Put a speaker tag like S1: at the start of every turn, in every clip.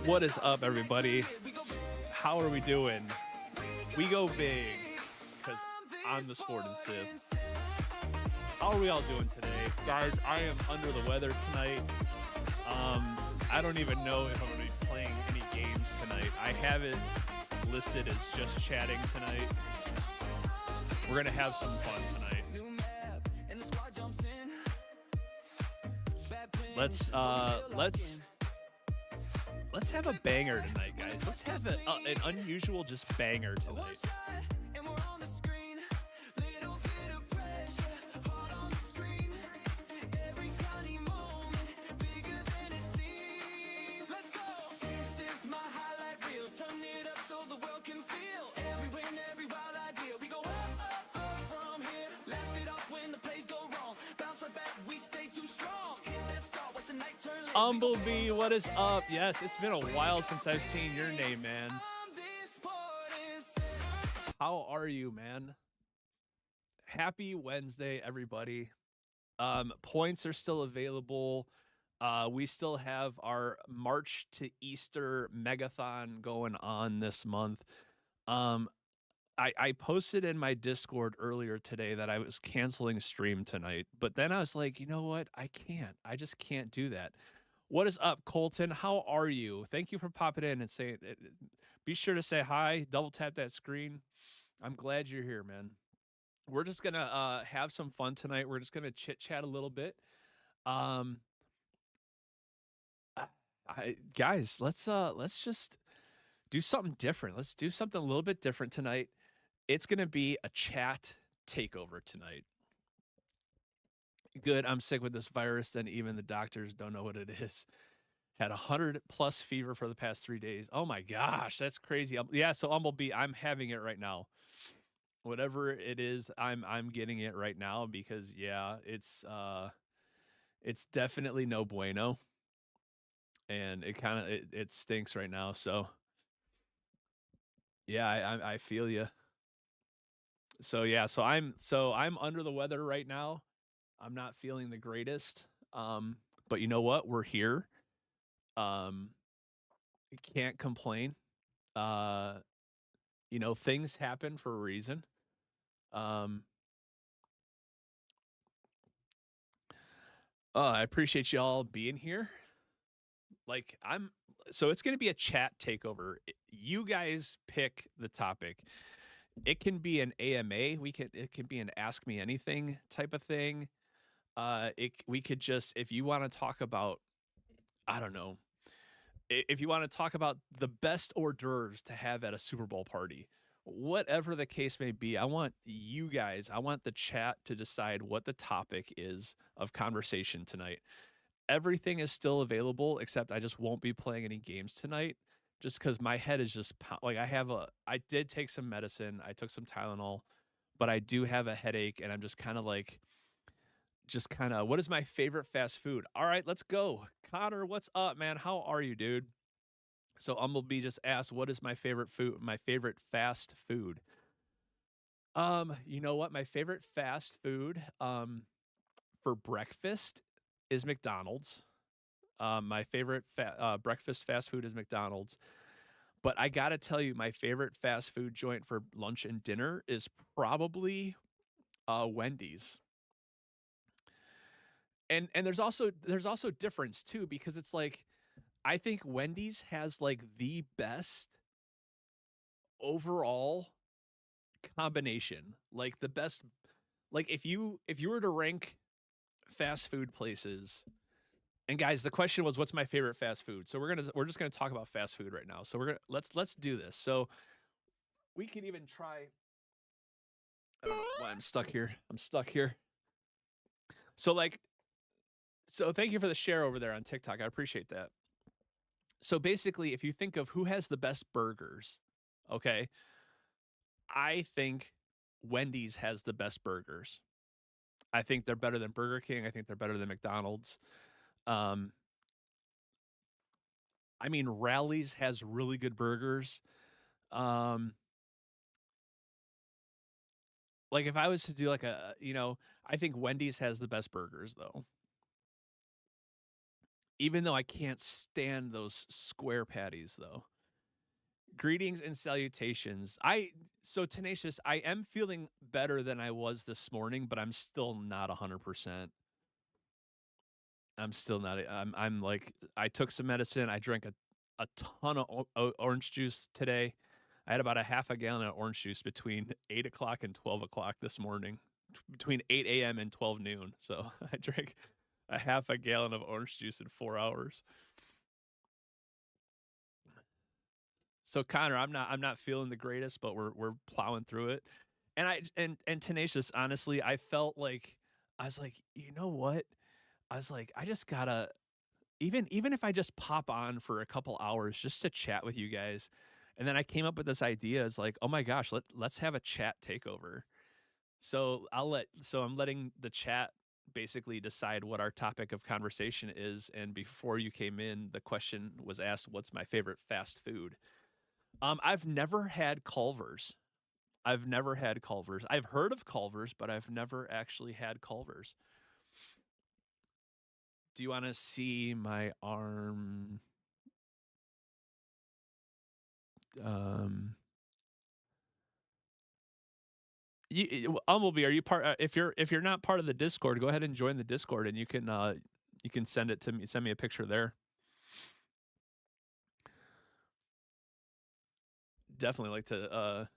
S1: What is up, everybody? How are we doing? We go big because I'm the Sport and Sith. How are we all doing today? Guys, I am under the weather tonight. I don't even know if I'm going to be playing any games tonight. I have it listed as just chatting tonight. We're going to have some fun tonight. Let's have a banger tonight, guys. Let's have an unusual just banger tonight. Umblebee, what is up? Yes, it's been a while since I've seen your name, man. How are you, man? Happy Wednesday, everybody. Points are still available. We still have our March to Easter megathon going on this month. I posted in my Discord earlier today that I was canceling stream tonight, but then I was like, you know what? I can't. I just can't do that. What is up, Colton? How are you? Thank you for popping in and saying. Be sure to say hi. Double tap that screen. I'm glad you're here, man. We're just gonna have some fun tonight. We're just gonna chit chat a little bit. Guys, let's just do something different. Let's do something a little bit different tonight. It's gonna be a chat takeover tonight. Good. I'm sick with this virus, and even the doctors don't know what it is. Had 100+ fever for the past 3 days. Oh my gosh, that's crazy. Yeah, so Umblebee, I'm having it right now. Whatever it is, I'm getting it right now because yeah, it's definitely no bueno, and it stinks right now. So yeah, I feel you. So yeah, so I'm under the weather right now. I'm not feeling the greatest. But you know what? We're here. Can't complain. Things happen for a reason. I appreciate y'all being here. So it's going to be a chat takeover. You guys pick the topic. It can be an AMA. It can be an ask me anything type of thing. We could just, if you want to talk about, I don't know, if you want to talk about the best hors d'oeuvres to have at a Super Bowl party, whatever the case may be, I want the chat to decide what the topic is of conversation tonight. Everything is still available, except I just won't be playing any games tonight just because my head is just like I did take some medicine. I took some Tylenol, but I do have a headache and I'm just kind of what is my favorite fast food? All right, let's go. Connor, what's up, man? How are you, dude? So Umblebee just asked, what is my favorite food? My favorite fast food. You know what? My favorite fast food for breakfast is McDonald's. My favorite breakfast fast food is McDonald's. But I gotta tell you, my favorite fast food joint for lunch and dinner is probably Wendy's. And there's also difference too, because it's like I think Wendy's has like the best overall combination, like the best. Like if you were to rank fast food places, and guys, the question was, what's my favorite fast food? So we're just gonna talk about fast food right now. So let's do this. So we can even try. I don't know why I'm stuck here. So thank you for the share over there on TikTok. I appreciate that. So basically, if you think of who has the best burgers, okay, I think Wendy's has the best burgers. I think they're better than Burger King. I think they're better than McDonald's. I mean, Rally's has really good burgers. Like if I was to do like I think Wendy's has the best burgers though. even though I can't stand those square patties, though. Greetings and salutations. So Tenacious, I am feeling better than I was this morning, but I'm still not 100%. I'm still not. I'm like, I took some medicine. I drank a ton of orange juice today. I had about a half a gallon of orange juice between 8 o'clock and 12 o'clock this morning, between 8 a.m. and 12 noon. So I drank a half a gallon of orange juice in 4 hours. So Connor, I'm not feeling the greatest, but we're plowing through it. And Tenacious, honestly, I felt like I was like, you know what? I was like, I just gotta, even if I just pop on for a couple hours just to chat with you guys. And then I came up with this idea. It's like, oh my gosh, let's have a chat takeover. So I'm letting the chat basically decide what our topic of conversation is. And before you came in, the question was asked, what's my favorite fast food? I've never had Culver's. I've never had Culver's. I've heard of Culver's, but I've never actually had Culver's. Do you want to see my arm? Um, Umbleby, are you part? If you're not part of the Discord, go ahead and join the Discord, and you can send it to me. Send me a picture there. Definitely like to.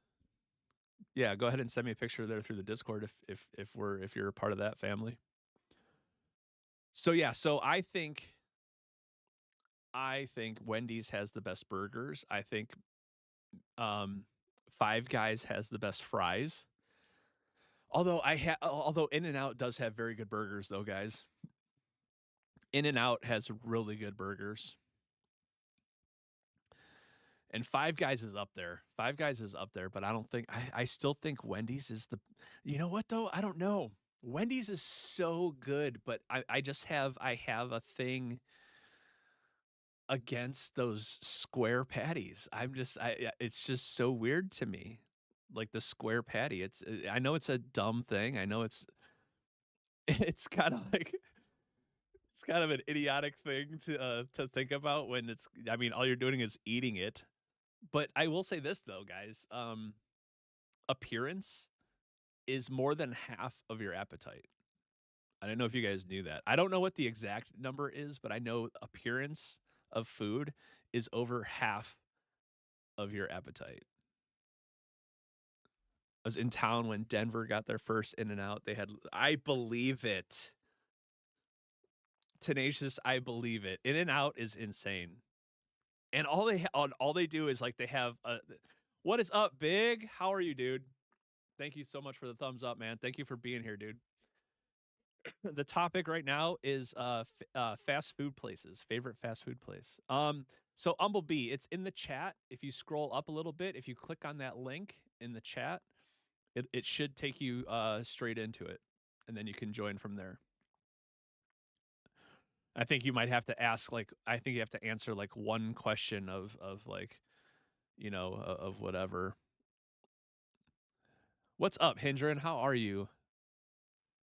S1: Yeah, go ahead and send me a picture there through the Discord if you're a part of that family. So yeah, so I think Wendy's has the best burgers. I think um, Five Guys has the best fries. Although In and Out does have very good burgers though, guys. In and Out has really good burgers. And Five Guys is up there. Five Guys is up there, but I don't think I still think Wendy's is the. You know what though? I don't know. Wendy's is so good, but I have a thing against those square patties. It's just so weird to me. Like the square patty. I know it's a dumb thing. I know it's kind of like it's kind of an idiotic thing to think about when I mean all you're doing is eating it. But I will say this though, guys. Appearance is more than half of your appetite. I don't know if you guys knew that. I don't know what the exact number is, but I know appearance of food is over half of your appetite. I was in town when Denver got their first In and Out. They had, I believe it. Tenacious, I believe it. In and Out is insane. And all they do is like they have a what is up, Big? How are you, dude? Thank you so much for the thumbs up, man. Thank you for being here, dude. The topic right now is fast food places, favorite fast food place. So Umblebee, it's in the chat. If you scroll up a little bit, if you click on that link in the chat, it should take you straight into it, and then you can join from there. I think you might have to ask I think you have to answer like one question of like, of whatever. What's up, Hindran? How are you?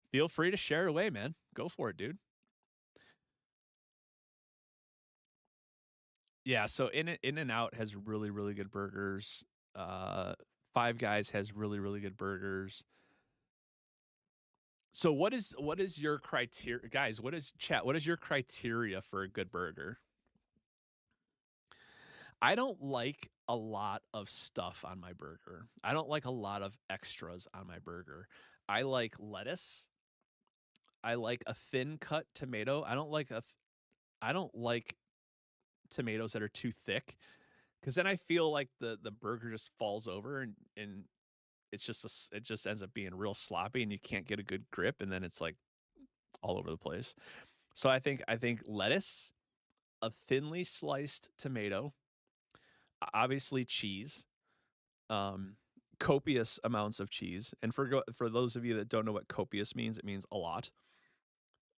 S1: Feel free to share away, man. Go for it, dude. Yeah, so In and Out has really really good burgers. Uh Five Guys has really really good burgers. So what is your criteria, guys? What is chat? What is your criteria for a good burger? I don't like a lot of stuff on my burger. I don't like a lot of extras on my burger. I like lettuce. I like a thin cut tomato. I don't like tomatoes that are too thick because then I feel like the burger just falls over and it just ends up being real sloppy and you can't get a good grip and then it's like all over the place. So I think lettuce, a thinly sliced tomato, obviously cheese, um, copious amounts of cheese. And for those of you that don't know what copious means, it means a lot.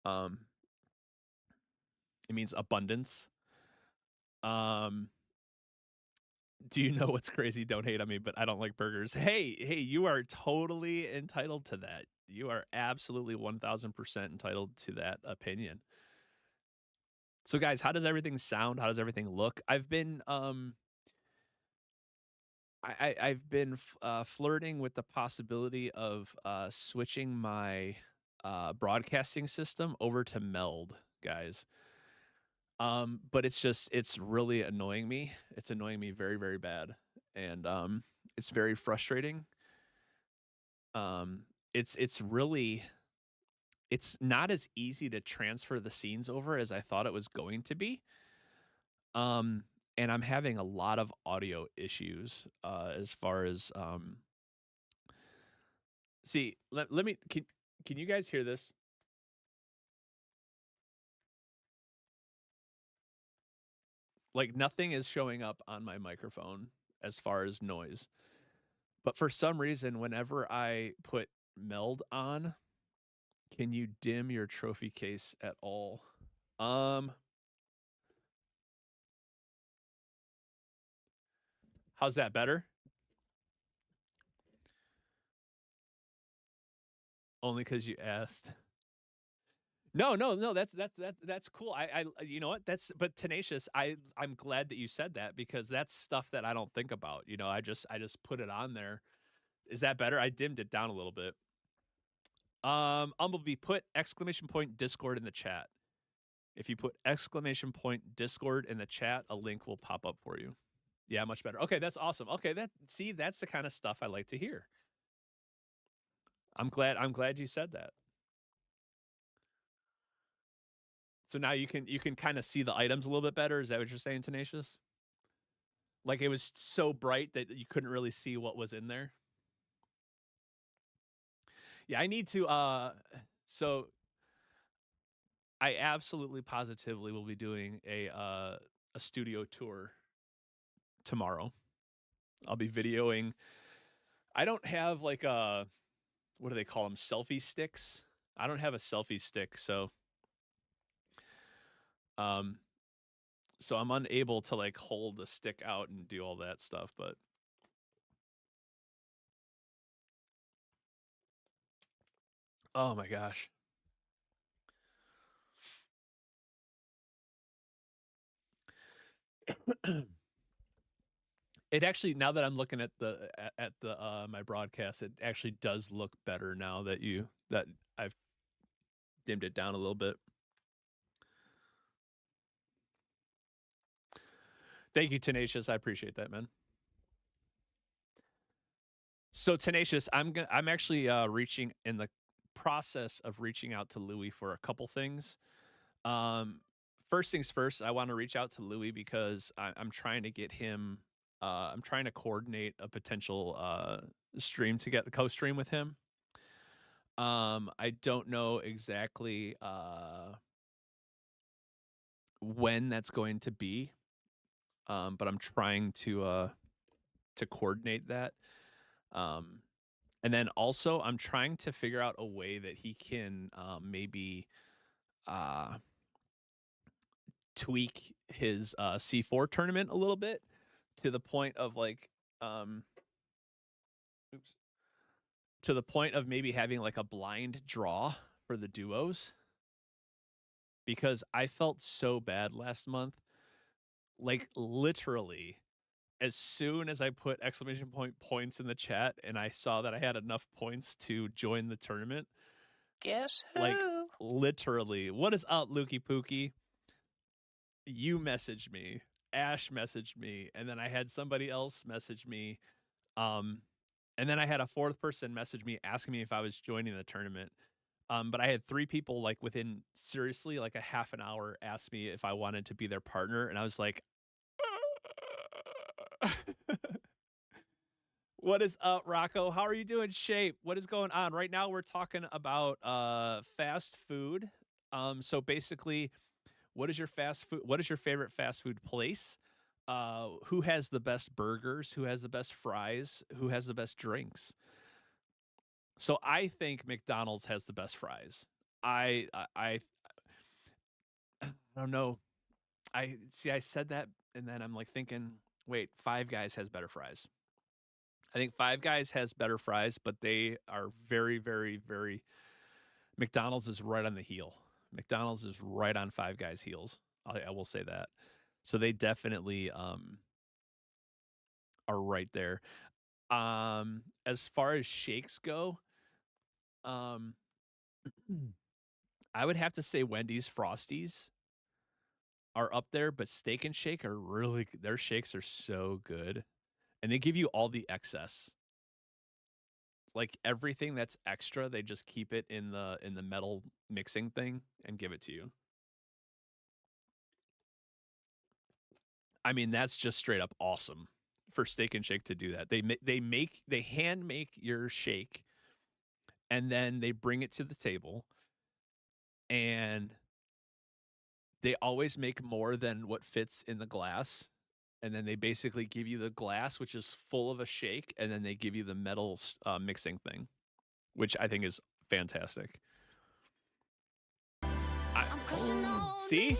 S1: Um, it means abundance. Um, do you know what's crazy? Don't hate on me, but I don't like burgers. Hey, you are totally entitled to that. You are absolutely 1000% entitled to that opinion. So guys, how does everything sound? How does everything look? I've been I've been flirting with the possibility of switching my broadcasting system over to Meld, guys. But it's really annoying me. It's annoying me very, very bad. And it's very frustrating. Um it's really it's not as easy to transfer the scenes over as I thought it was going to be. Um and I'm having a lot of audio issues as far as see, let me can you guys hear this? Like nothing is showing up on my microphone as far as noise. But for some reason whenever I put Meld on, can you dim your trophy case at all? Um, how's that better? Only because you asked. No, no, no. That's cool. You know what? That's but tenacious. I'm glad that you said that because that's stuff that I don't think about. You know, I just put it on there. Is that better? I dimmed it down a little bit. Umblebee, put exclamation point Discord in the chat. If you put exclamation point Discord in the chat, a link will pop up for you. Yeah, much better. Okay, that's awesome. Okay, that's the kind of stuff I like to hear. I'm glad you said that. So now you can kind of see the items a little bit better. Is that what you're saying, Tenacious? Like it was so bright that you couldn't really see what was in there. Yeah, I need to so I absolutely positively will be doing a studio tour tomorrow. I'll be videoing. I don't have like a what do they call them? Selfie sticks. I don't have a selfie stick, um so I'm unable to like hold the stick out and do all that stuff, but oh my gosh. It actually now that I'm looking at the my broadcast, it actually does look better now that I've dimmed it down a little bit. Thank you, Tenacious. I appreciate that, man. So Tenacious, I'm actually reaching in the process of reaching out to Louis for a couple things. Um, first things first, I want to reach out to Louis because I'm trying to get him. I'm trying to coordinate a potential stream to get the co-stream with him. I don't know exactly when that's going to be, but I'm trying to coordinate that. Um, and then also, I'm trying to figure out a way that he can maybe uh, tweak his C4 tournament a little bit to the point of like, um, oops, to the point of maybe having like a blind draw for the duos because I felt so bad last month. Like literally, as soon as I put exclamation point points in the chat and I saw that I had enough points to join the tournament,
S2: Guess
S1: like
S2: who?
S1: literally, what is up, Lukey Pookie? You messaged me, Ash messaged me, and then I had somebody else message me. Um, and then I had a fourth person message me asking me if I was joining the tournament. But I had three people like within seriously like a half an hour ask me if I wanted to be their partner, and I was like, what is up, Rocco? How are you doing, Shape? What is going on? Right now we're talking about fast food. So basically, what is your favorite fast food place? Who has the best burgers? Who has the best fries? Who has the best drinks? So I think McDonald's has the best fries. I I don't know. I see I said that and then I'm like thinking, wait, Five Guys has better fries. I think Five Guys has better fries, but they are very, very, very. McDonald's is right on the heel. McDonald's is right on Five Guys' heels. I will say that. So they definitely are right there. As far as shakes go, um I would have to say Wendy's Frosties are up there, but Steak and Shake are their shakes are so good, and they give you all the excess. Like, everything that's extra, they just keep it in the metal mixing thing and give it to you. I mean, that's just straight up awesome for Steak and Shake to do that. They hand make your shake, and then they bring it to the table, and they always make more than what fits in the glass, and then they basically give you the glass, which is full of a shake, and then they give you the metal mixing thing, which I think is fantastic. See?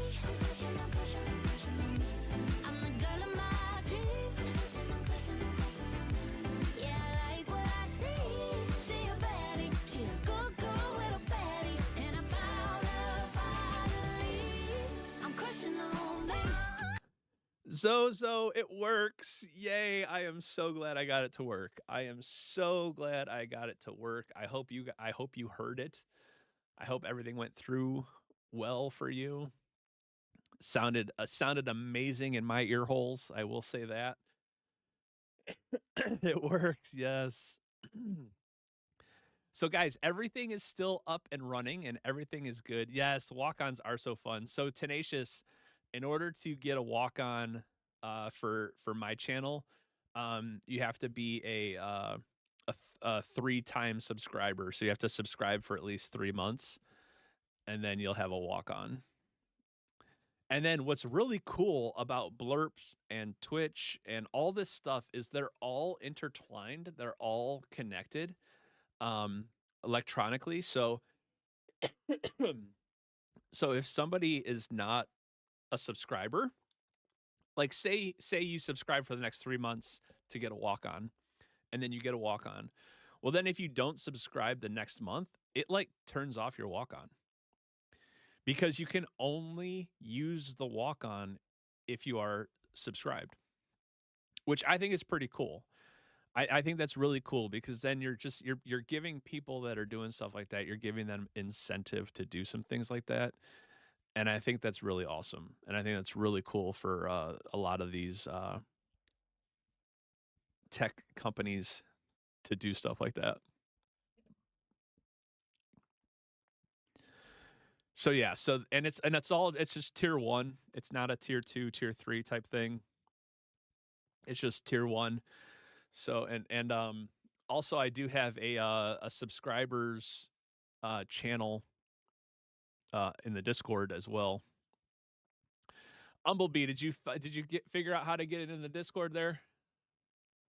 S1: Zozo, it works. Yay. I am so glad I got it to work. I am so glad I got it to work. I hope you heard it. I hope everything went through well for you. Sounded amazing in my ear holes. I will say that. It works. Yes. So guys, everything is still up and running and everything is good. Yes, walk-ons are so fun. So Tenacious, in order to get a walk-on for my channel, you have to be a 3-time subscriber. So you have to subscribe for at least 3 months and then you'll have a walk-on. And then what's really cool about Blurps and Twitch and all this stuff is they're all intertwined. They're all connected electronically. So so if somebody is not a subscriber, like say you subscribe for the next 3 months to get a walk on, and then you get a walk on. Well, then if you don't subscribe the next month, it like turns off your walk on because you can only use the walk on if you are subscribed, which I think is pretty cool. I think that's really cool because then you're giving people that are doing stuff like that, you're giving them incentive to do some things like that. And I think that's really awesome. And I think that's really cool for a lot of these tech companies to do stuff like that. So yeah, so and it's just tier 1. It's not a tier 2, tier 3 type thing. It's just tier 1. So and also I do have a subscribers channel in the Discord as well. Umblebee, did you figure out how to get it in the Discord there?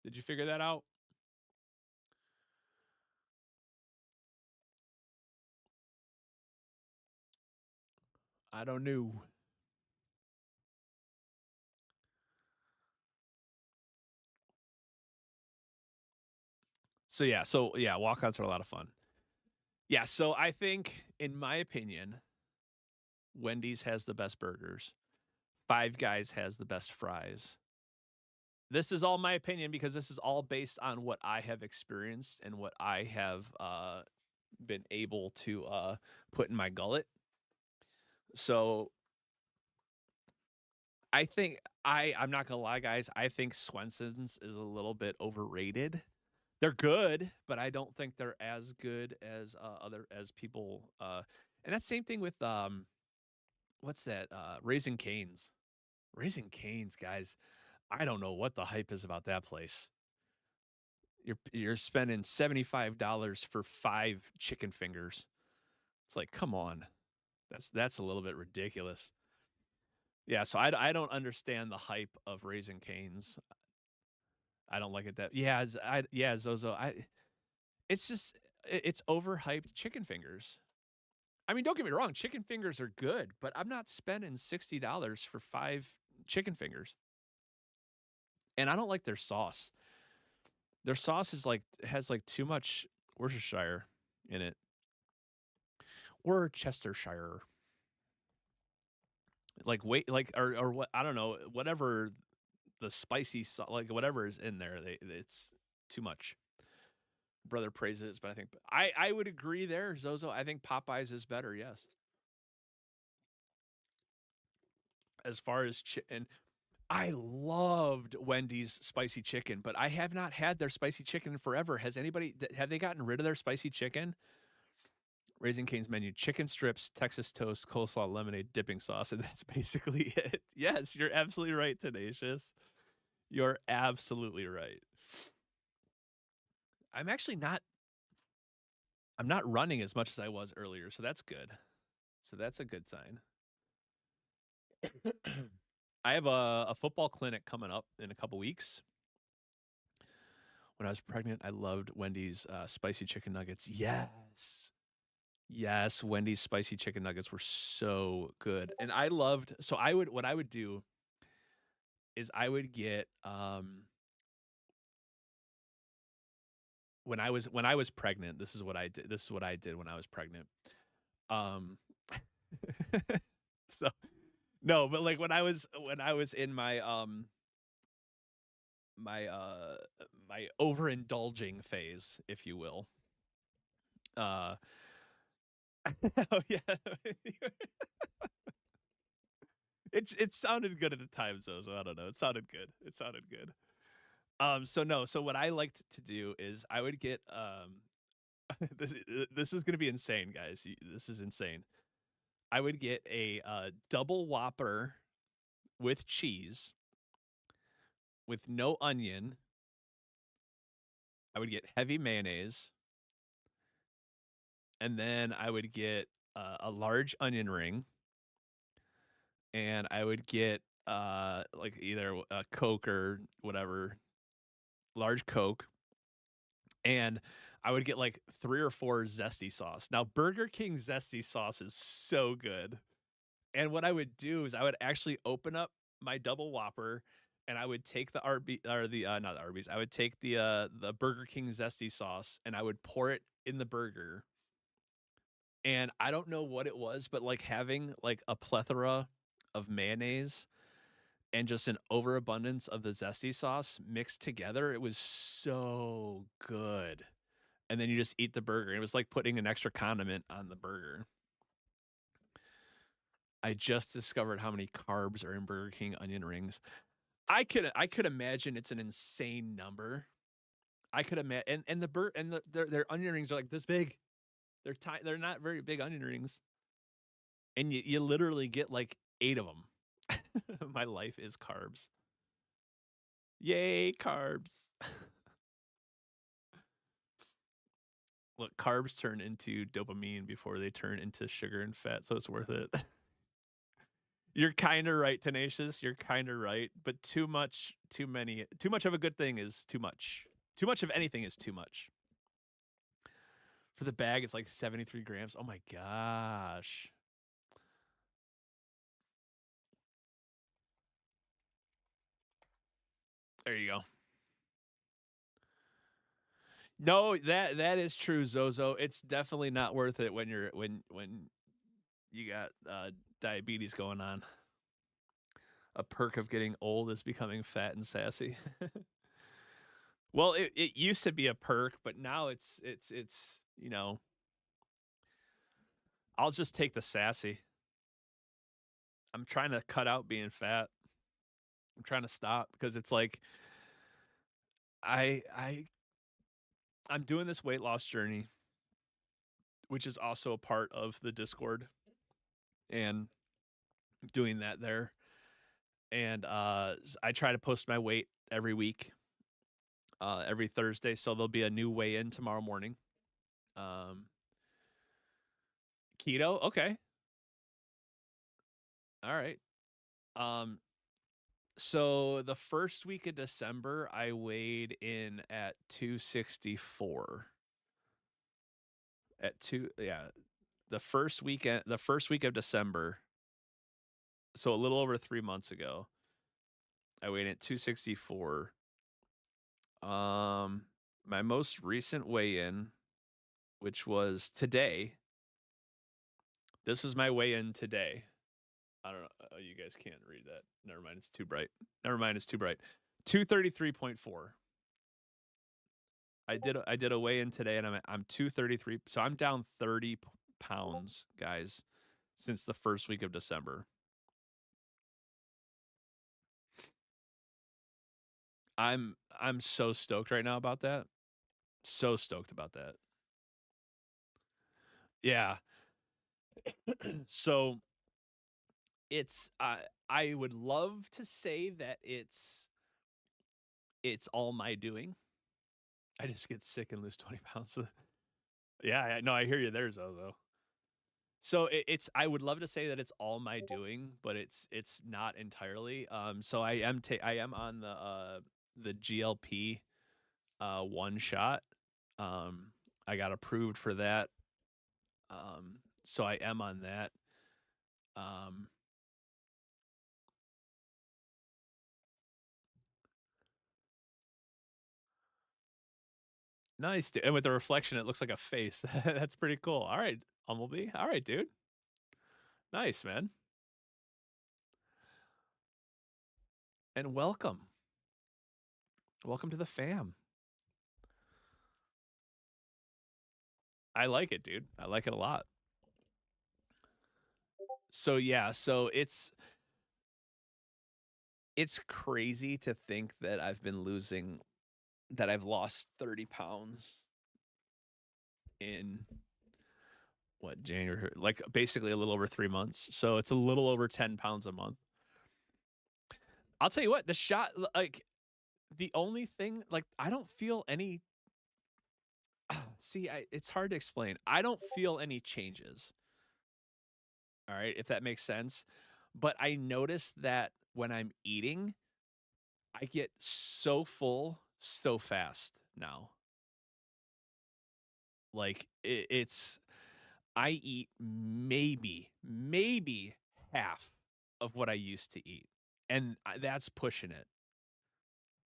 S1: Did you figure that out? I don't know. So yeah, walk-ons are a lot of fun. Yeah, so I think in my opinion, Wendy's has the best burgers. Five Guys has the best fries. This is all my opinion because this is all based on what I have experienced and what I have been able to put in my gullet. So I think I'm not gonna lie, guys. I think Swenson's is a little bit overrated. They're good, but I don't think they're as good as as people. And that's same thing with what's that? Raising Cane's. Raising Cane's, guys. I don't know what the hype is about that place. You're spending $75 for 5 chicken fingers. It's like, come on. That's a little bit ridiculous. Yeah, so I don't understand the hype of Raising Cane's. I don't like it that yeah, Zozo. It's just it's overhyped chicken fingers. I mean, don't get me wrong, chicken fingers are good, but I'm not spending $60 for 5 chicken fingers. And I don't like their sauce. Their sauce is like has like too much Worcestershire in it. Worcestershire. Like wait, like or what? I don't know. Whatever the spicy like whatever is in there, it's too much. Brother praises, but I think I would agree there, Zozo. I think Popeyes is better. Yes, as far as and I loved Wendy's spicy chicken, but I have not had their spicy chicken in forever. Has anybody have they gotten rid of their spicy chicken? Raising Cane's menu: chicken strips, Texas toast, coleslaw, lemonade, dipping sauce, and that's basically it. Yes, you're absolutely right, Tenacious. You're absolutely right. I'm actually not I'm not running as much as I was earlier, so that's good. So that's a good sign. I have a football clinic coming up in a couple weeks. When I was pregnant, I loved Wendy's spicy chicken nuggets. Yes. Yes, Wendy's spicy chicken nuggets were so good. And I loved so I would what I would do is I would get when I was pregnant, this is what I did. This is what I did when I was pregnant. Um so no, but like when I was in my my overindulging phase, if you will. Uh oh yeah. It sounded good at the time, so I don't know. It sounded good. It sounded good. So no, so what I liked to do is I would get this is gonna be insane, guys. This is insane. I would get a double Whopper with cheese, with no onion. I would get heavy mayonnaise, and then I would get a large onion ring, and I would get like either a Coke or whatever, large Coke, and I would get like 3 or 4 zesty sauce. Now Burger King zesty sauce is so good. And what I would do is I would actually open up my double Whopper and I would take the RB or the not the Arby's. I would take the Burger King zesty sauce and I would pour it in the burger. And I don't know what it was, but like having like a plethora of mayonnaise and just an overabundance of the zesty sauce mixed together, it was so good. And then you just eat the burger. It was like putting an extra condiment on the burger. I just discovered how many carbs are in Burger King onion rings. I could imagine it's an insane number. I could imagine, and the their onion rings are like this big. They're tiny. They're not very big onion rings, and you literally get like 8 of them. My life is carbs. Yay, carbs! Look, carbs turn into dopamine before they turn into sugar and fat, so it's worth it. You're kind of right, Tenacious. You're kind of right, but too much, too much of a good thing is too much. Too much of anything is too much. For the bag, it's like 73 grams. Oh my gosh. There you go. No, that is true, Zozo. It's definitely not worth it when you're when you got diabetes going on. A perk of getting old is becoming fat and sassy. Well, it used to be a perk, but now it's you know, I'll just take the sassy. I'm trying to cut out being fat. I'm trying to stop because it's like I I I'm doing this weight loss journey, which is also a part of the Discord and doing that there. And I try to post my weight every week, every Thursday. So there'll be a new weigh in tomorrow morning. Um, Keto, okay, all right. Um, so the first week of December, I weighed in at 264. At two, yeah, the first week of December, so a little over 3 months ago, I weighed in at 264. Um, my most recent weigh-in, which was today. This was my weigh-in today. I don't know. Oh, you guys can't read that. Never mind. It's too bright. Never mind. It's too bright. 233.4. I did a weigh in today, and I'm 233. So I'm down 30 pounds, guys, since the first week of December. I'm so stoked right now about that. So stoked about that. Yeah. So it's I would love to say that it's all my doing. I just get sick and lose 20 pounds. Yeah, no, I hear you there, Zozo. So it's I would love to say that it's all my doing, but it's not entirely. So I am on the GLP 1 shot. Um, I got approved for that. So I am on that. Um, Nice, and with the reflection, it looks like a face. That's pretty cool. All right, Humblebee. All right, dude. Nice, man. And welcome. Welcome to the fam. I like it, dude. I like it a lot. So yeah, so it's crazy to think that I've lost 30 pounds in what, January, like basically a little over 3 months. So it's a little over 10 pounds a month. I'll tell you what, the shot, like the only thing, like I don't feel any, see, it's hard to explain. I don't feel any changes. All right, if that makes sense. But I notice that when I'm eating, I get so full so fast now. Like it's I eat maybe half of what I used to eat. And that's pushing it.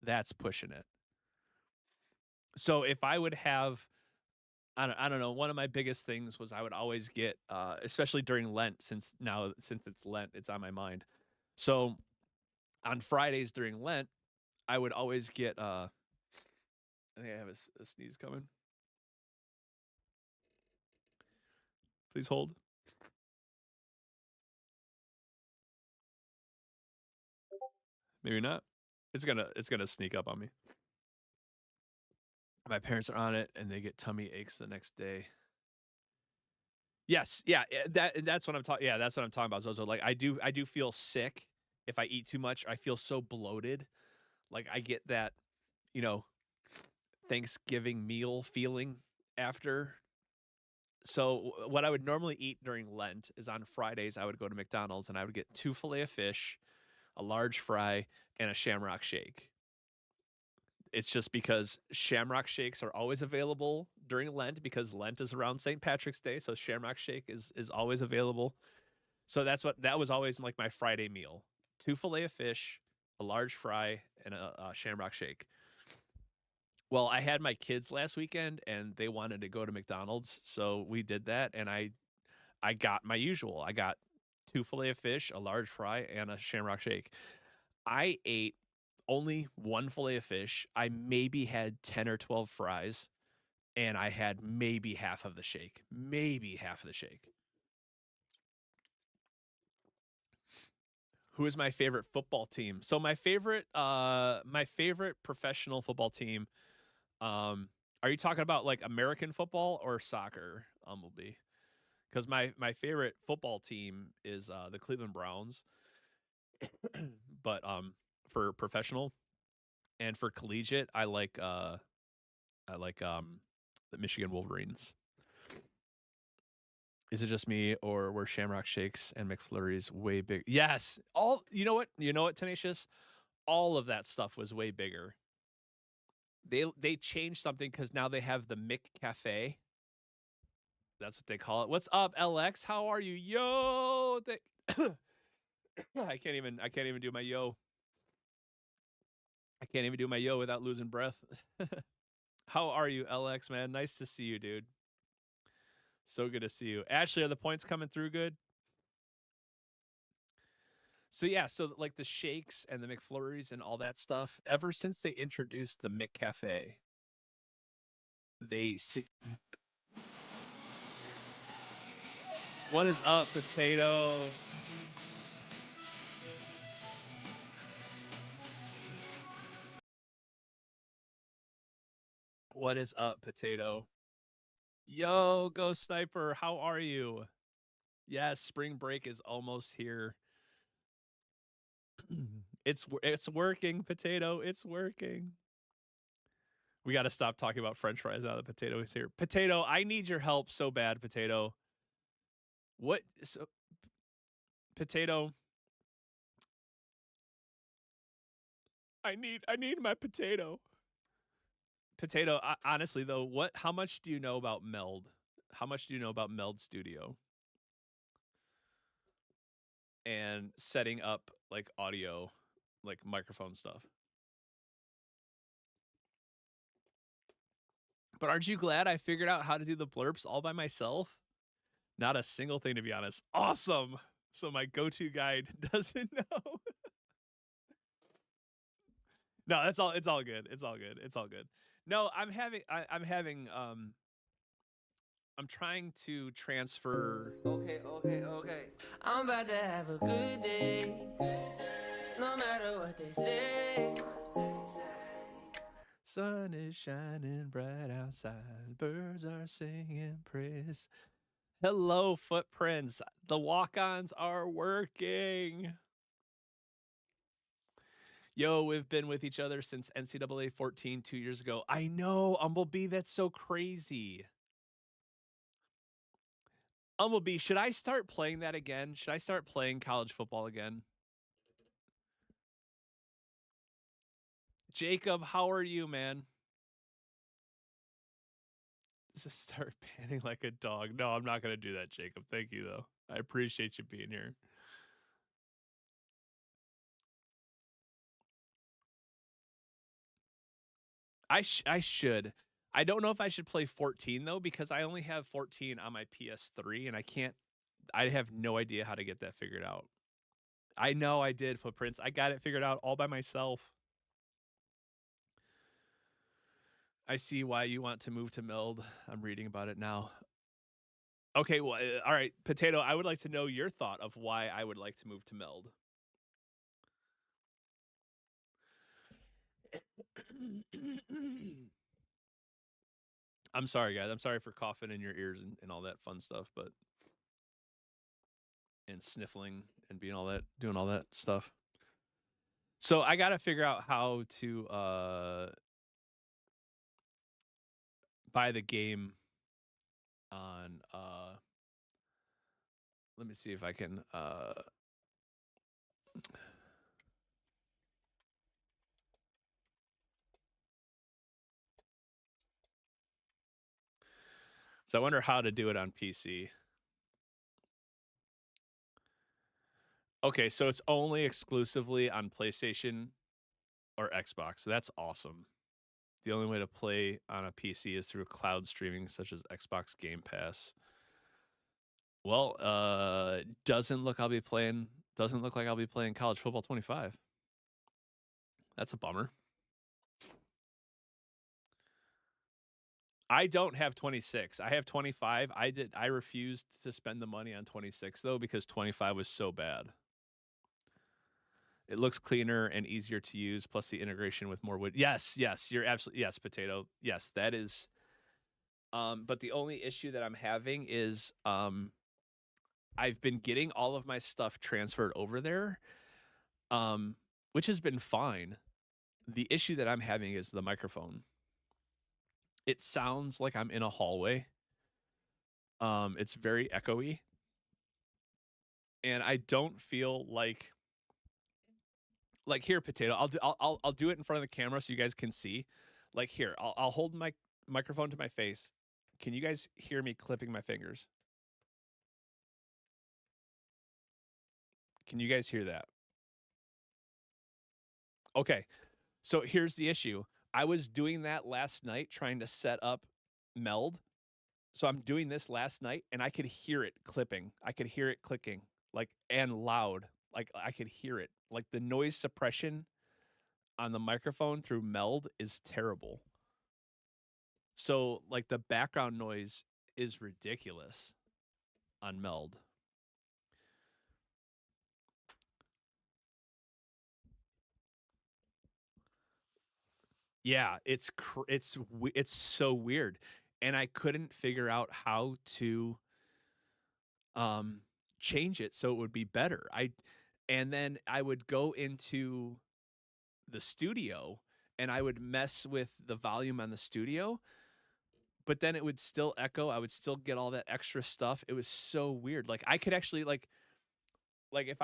S1: That's pushing it. So if I would have I don't know, one of my biggest things was I would always get especially during Lent, since it's Lent, it's on my mind. So on Fridays during Lent, I would always get I think I have a sneeze coming. Please hold. Maybe not. It's gonna sneak up on me. My parents are on it and they get tummy aches the next day. Yes, yeah, that's what I'm talking. Yeah, that's what I'm talking about. So like I do feel sick if I eat too much. I feel so bloated. Like I get that, you know, Thanksgiving meal feeling after. So what I would normally eat during Lent is on Fridays I would go to McDonald's and I would get 2 filet-O-fish, a large fry, and a Shamrock Shake. It's just because Shamrock Shakes are always available during Lent because Lent is around St. Patrick's Day, so Shamrock Shake is always available. So that was always like my Friday meal: 2 filet-O-fish, a large fry, and a Shamrock Shake. Well, I had my kids last weekend and they wanted to go to McDonald's, so we did that, and I got my usual. I got 2 filet-O-fish, a large fry, and a Shamrock Shake. I ate only 1 filet-O-fish. I maybe had 10 or 12 fries, and I had maybe half of the shake. Maybe half of the shake. Who is my favorite football team? So my favorite professional football team, um, are you talking about like American football or soccer, Bumblebee? Because my favorite football team is the Cleveland Browns. But for professional and for collegiate, I like the Michigan Wolverines. Is it just me, or were Shamrock Shakes and McFlurries way big? Yes, all you know what, Tenacious, all of that stuff was way bigger. They changed something because now they have the Mick Cafe. That's what they call it. What's up, LX? How are you, yo? I can't even do my yo. I can't even do my yo without losing breath. How are you, LX, man? Nice to see you, dude. So good to see you. Ashley, are the points coming through good? So yeah, so like the shakes and the McFlurries and all that stuff, ever since they introduced the McCafe, they see what is up, potato? What is up, potato? Yo, Ghost Sniper, how are you? Yes, spring break is almost here. It's working, potato. It's working. We got to stop talking about French fries now that potato is here. Potato, I need your help so bad, potato. What? So, potato. I need my potato. Potato. Honestly though, what? How much do you know about Meld? How much do you know about Meld Studio and setting up like audio, like microphone stuff? But aren't you glad I figured out how to do the blurps all by myself? Not a single thing, to be honest. Awesome. So my go-to guide doesn't know. No, that's all. It's all good. It's all good. It's all good. No, I'm trying to transfer.
S2: Okay. I'm about to have a good day. No matter what they say.
S1: Sun is shining bright outside. Birds are singing praise. Hello, footprints. The walk-ons are working. Yo, we've been with each other since NCAA 14 2 years ago. I know, Umblebee, that's so crazy. Umblebee, should I start playing that again? Should I start playing college football again? Jacob, how are you, man? Just start panting like a dog. No, I'm not going to do that, Jacob. Thank you, though. I appreciate you being here. I should. I don't know if I should play 14 though because I only have 14 on my PS3 and I have no idea how to get that figured out. I know I did, Footprints. I got it figured out all by myself. I see why you want to move to Meld. I'm reading about it now. Okay, well, all right, Potato, I would like to know your thought of why I would like to move to Meld. I'm sorry, guys. I'm sorry for coughing in your ears and all that fun stuff, but and sniffling and being all that, doing all that stuff. So I got to figure out how to buy the game on let me see if I can so I wonder how to do it on PC. Okay, so it's only exclusively on PlayStation or Xbox. So that's awesome. The only way to play on a PC is through cloud streaming such as Xbox Game Pass. Well, doesn't look like I'll be playing College Football 25. That's a bummer. I don't have 26. I have 25. I refused to spend the money on 26 though because 25 was so bad. It looks cleaner and easier to use, plus the integration with more wood. Yes, you're absolutely yes, Potato. Yes, that is. But the only issue that I'm having is I've been getting all of my stuff transferred over there, which has been fine. The issue that I'm having is the microphone. It sounds like I'm in a hallway. It's very echoey, and I don't feel like here, Potato. I'll do it in front of the camera so you guys can see. Like here, I'll hold my microphone to my face. Can you guys hear me clipping my fingers? Can you guys hear that? Okay. So here's the issue. I was doing that last night trying to set up Meld. So I'm doing this last night and I could hear it clipping. I could hear it clicking like and loud. like I could hear it. Like the noise suppression on the microphone through Meld is terrible. So like the background noise is ridiculous on Meld. Yeah, it's so weird, and I couldn't figure out how to um change it so it would be better. And then I would go into the studio and I would mess with the volume on the studio, but then it would still echo. I would still get all that extra stuff. It was so weird. Like I could actually like if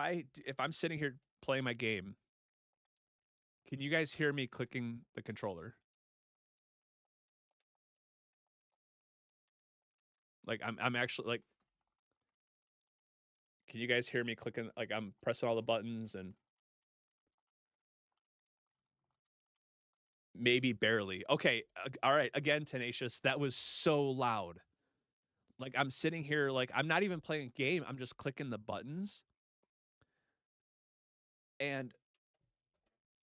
S1: I'm sitting here playing my game, can you guys hear me clicking the controller? Like I'm actually like, can you guys hear me clicking? Like I'm pressing all the buttons and maybe barely. Okay, all right. Again, Tenacious, that was so loud. Like I'm sitting here, like I'm not even playing a game. I'm just clicking the buttons, and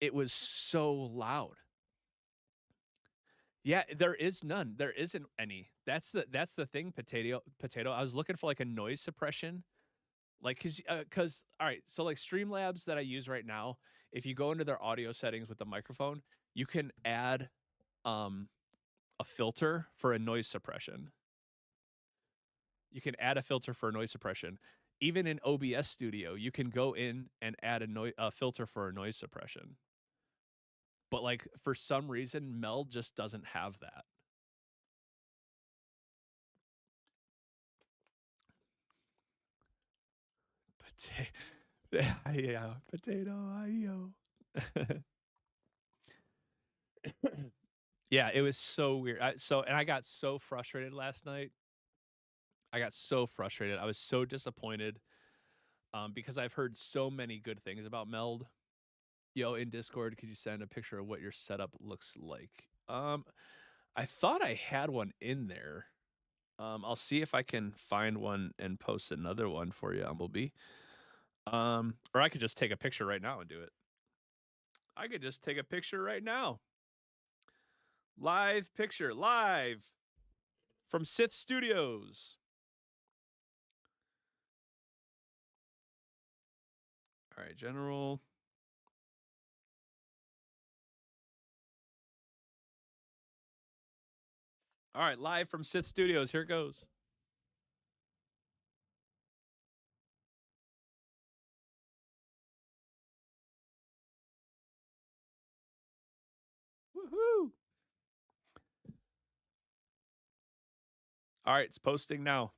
S1: it was so loud. Yeah, there is none. There isn't any. That's the thing, potato. I was looking for like a noise suppression, like cause all right. So like Streamlabs that I use right now, if you go into their audio settings with the microphone, you can add um a filter for a noise suppression. You can add a filter for noise suppression. Even in OBS Studio, you can go in and add a filter for a noise suppression. But like for some reason, Meld just doesn't have that. Yeah, potato. Yeah, it was so weird. And I got so frustrated last night. I got so frustrated. I was so disappointed because I've heard so many good things about Meld. Yo, in Discord, could you send a picture of what your setup looks like? I thought I had one in there. I'll see if I can find one and post another one for you, Humblebee. Or I could just take a picture right now and do it. I could just take a picture right now. Live picture, live from Sith Studios. All right, general. All right, live from Sith Studios. Here it goes. Woohoo! All right, it's posting now.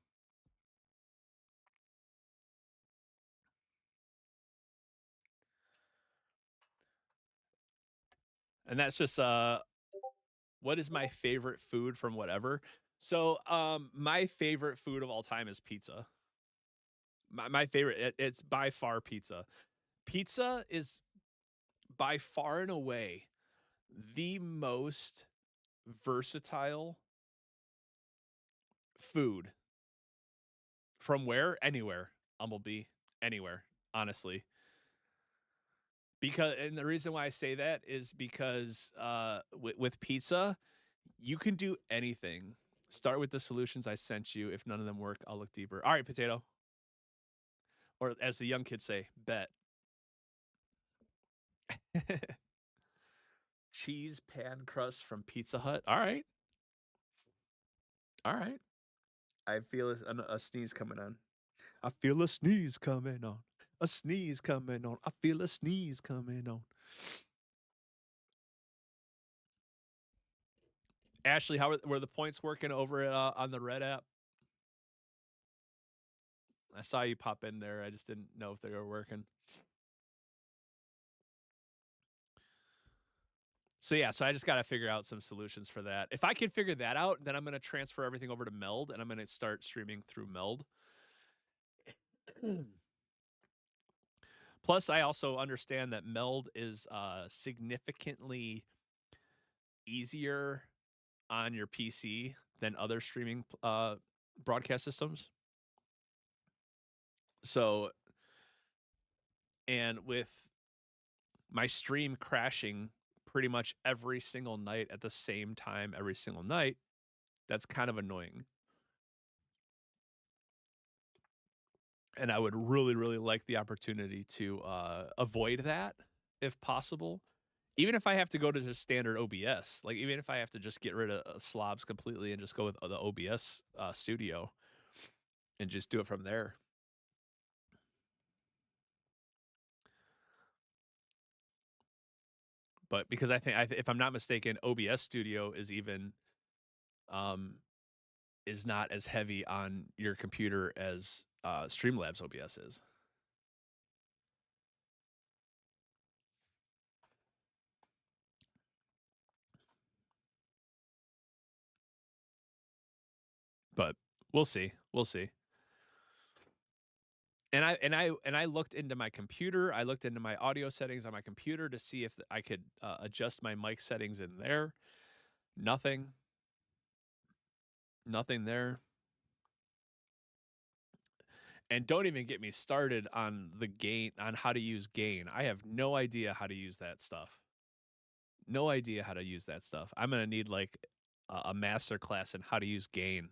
S1: And that's just what is my favorite food from whatever. So my favorite food of all time is pizza. My favorite, it's by far pizza. Pizza is by far and away the most versatile food from where? Anywhere. Bumblebee. Anywhere, honestly. Because and the reason why I say that is because with pizza, you can do anything. Start with the solutions I sent you. If none of them work, I'll look deeper. All right, potato. Or as the young kids say, bet. Cheese pan crust from Pizza Hut. All right. All right. I feel a sneeze coming on. I feel a sneeze coming on. A sneeze coming on. I feel a sneeze coming on. Ashley, how were the points working over on the Red app? I saw you pop in there. I just didn't know if they were working. So yeah, so I just got to figure out some solutions for that. If I can figure that out, then I'm going to transfer everything over to Meld and I'm going to start streaming through Meld. Plus, I also understand that Meld is significantly easier on your PC than other streaming broadcast systems. So And with my stream crashing pretty much every single night at the same time every single night, that's kind of annoying. And I would really, really like the opportunity to avoid that if possible. Even if I have to go to just standard OBS, like even if I have to just get rid of slobs completely and just go with the OBS studio and just do it from there. But because I think, if I'm not mistaken, OBS Studio is even um, is not as heavy on your computer as Streamlabs OBS is. But we'll see. We'll see. And I looked into my computer. I looked into my audio settings on my computer to see if I could adjust my mic settings in there. Nothing. Nothing there. And don't even get me started on the gain, on how to use gain. I have no idea how to use that stuff. No idea how to use that stuff. I'm gonna need like a master class in how to use gain.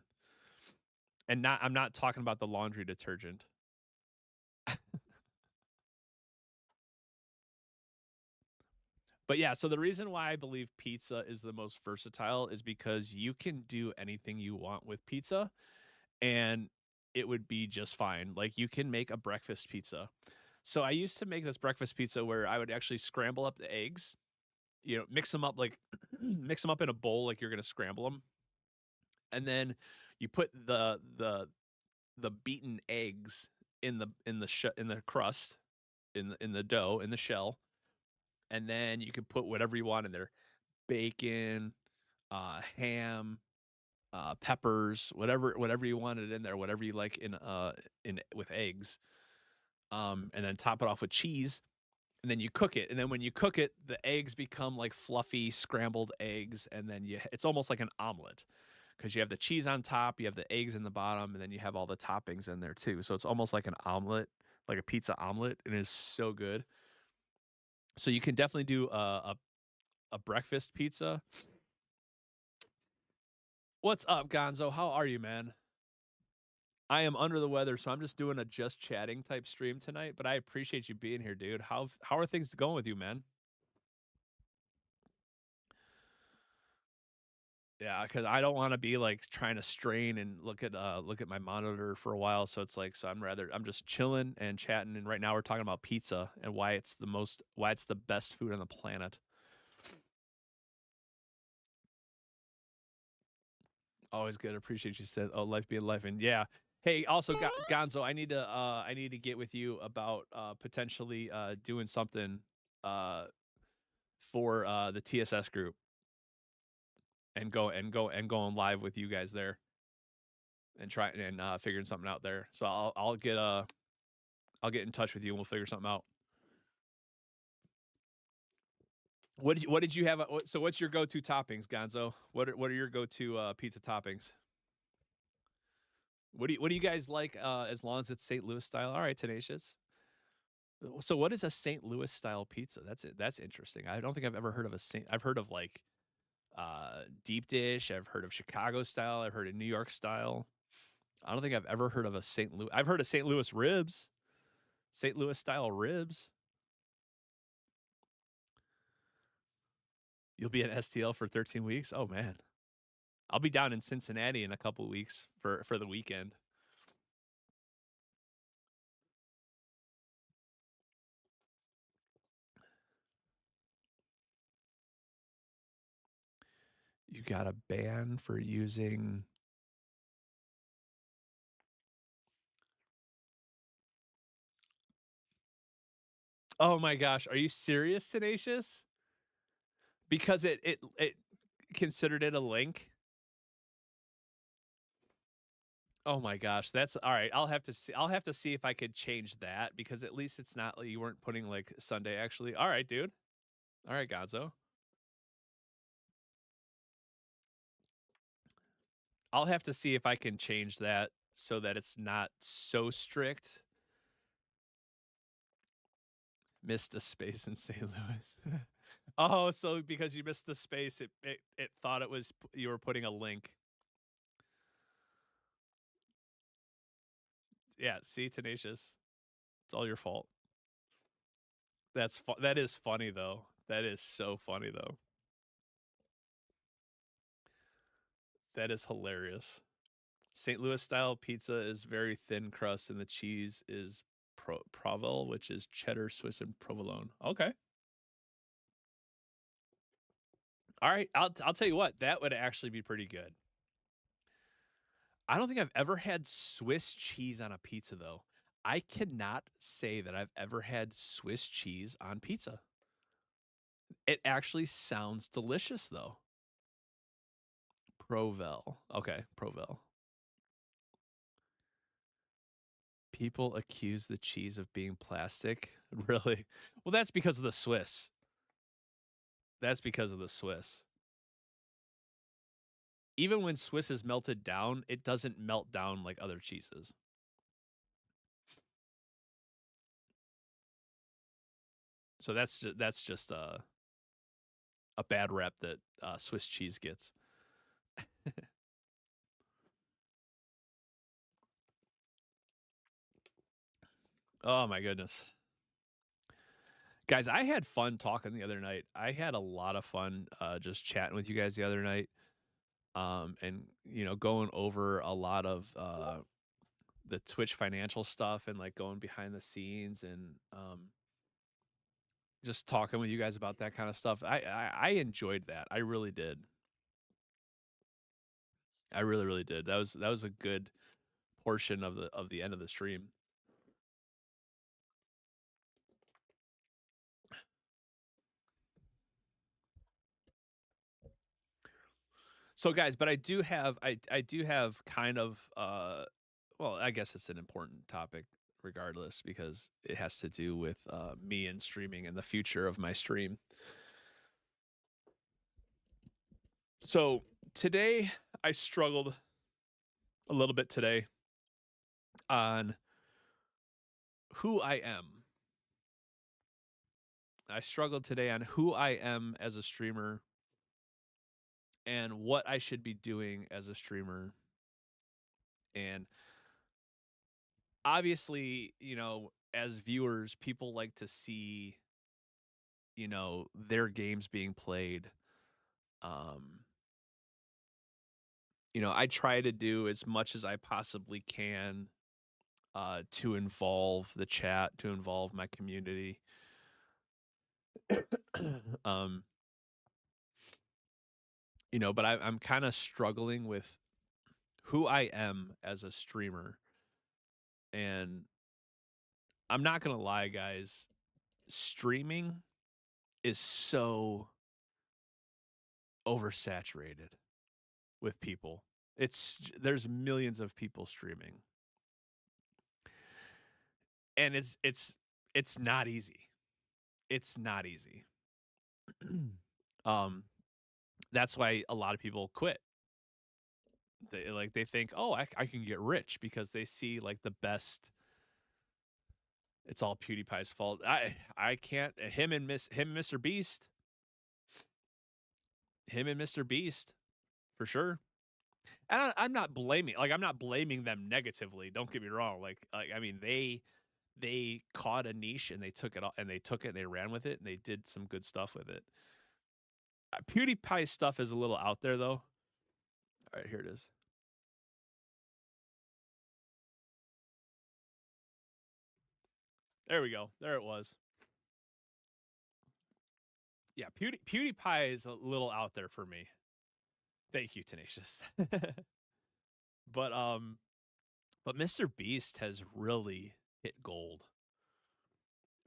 S1: And I'm not talking about the laundry detergent. But yeah, so the reason why I believe pizza is the most versatile is because you can do anything you want with pizza and it would be just fine. Like you can make a breakfast pizza. So I used to make this breakfast pizza where I would actually scramble up the eggs, mix them up like mix them up in a bowl like you're going to scramble them. And then you put the beaten eggs in the crust, in the dough, in the shell, and then you could put whatever you want in there: bacon, ham, peppers, whatever you wanted in there, whatever you like in with eggs, and then top it off with cheese, and then you cook it. And then when you cook it, the eggs become like fluffy scrambled eggs, and then it's almost like an omelet because you have the cheese on top, you have the eggs in the bottom, and then you have all the toppings in there too. So it's almost like an omelet, like a pizza omelet, and it's so good. So you can definitely do a breakfast pizza. What's up, Gonzo? How are you, man? I am under the weather, so I'm just doing a just chatting type stream tonight. But I appreciate you being here, dude. How are things going with you, man? Yeah, because I don't want to be like trying to strain and look at my monitor for a while. So it's like, I'm just chilling and chatting. And right now we're talking about pizza and why it's the best food on the planet. Always good. Appreciate you said, oh, life being life. And yeah. Hey, also Gonzo, I need to get with you about potentially doing something uh for the TSS group and going live with you guys there and try and figuring something out there. So I'll get in touch with you and we'll figure something out. What did you have? So what's your go-to toppings, Gonzo? What are your go-to pizza toppings? What do you guys like as long as it's St. Louis style? All right, Tenacious. So what is a St. Louis style pizza? That's it. That's interesting. I don't think I've ever heard of I've heard of like deep dish. I've heard of Chicago style. I've heard of New York style. I don't think I've ever heard of a St. Louis. I've heard of St. Louis ribs, St. Louis style ribs. You'll be at STL for 13 weeks. Oh man, I'll be down in Cincinnati in a couple weeks for the weekend. You got a ban for using. Oh my gosh, are you serious, Tenacious? Because it considered it a link. Oh my gosh, that's all right. I'll have to see if I could change that because at least it's not like you weren't putting like Sunday actually. All right, dude. All right, Gonzo. I'll have to see if I can change that so that it's not so strict. Missed a space in St. Louis. Oh, so because you missed the space, it thought it was you were putting a link. Yeah, see, Tenacious. It's all your fault. That is funny though. That is so funny though. That is hilarious. St. Louis style pizza is very thin crust, and the cheese is Provel, which is cheddar, Swiss, and provolone. Okay. All right. I'll tell you what, that would actually be pretty good. I don't think I've ever had Swiss cheese on a pizza though. I cannot say that I've ever had Swiss cheese on pizza. It actually sounds delicious though. Provel. Okay, Provel. People accuse the cheese of being plastic. Really? Well, that's because of the Swiss. That's because of the Swiss. Even when Swiss is melted down, it doesn't melt down like other cheeses. So that's just a bad rep that Swiss cheese gets. Oh my goodness. Guys, I had fun talking the other night. I had a lot of fun just chatting with you guys the other night. And going over a lot of the Twitch financial stuff and like going behind the scenes and just talking with you guys about that kind of stuff. I enjoyed that. I really did. I really, really did. That was a good portion of the end of the stream. So guys, but I do have kind of well, I guess it's an important topic regardless because it has to do with me and streaming and the future of my stream. So today I struggled a little bit today on who I am. I struggled today on who I am as a streamer and what I should be doing as a streamer. And obviously, as viewers, people like to see, their games being played. I try to do as much as I possibly can to involve the chat, to involve my community. But I'm kind of struggling with who I am as a streamer. And I'm not going to lie, guys, streaming is so oversaturated with people. There's millions of people streaming. And it's not easy. It's not easy. That's why a lot of people quit. They think, oh, I can get rich because they see like the best. It's all PewDiePie's fault. I can't. Him and Mr. Beast. Him and Mr. Beast, for sure. And I'm not blaming them negatively. Don't get me wrong. I mean, they caught a niche and they took it and they ran with it and they did some good stuff with it. PewDiePie stuff is a little out there though. All right, here it is. There we go. There it was. Yeah, PewDiePie is a little out there for me. Thank you, Tenacious. but Mr. Beast has really hit gold.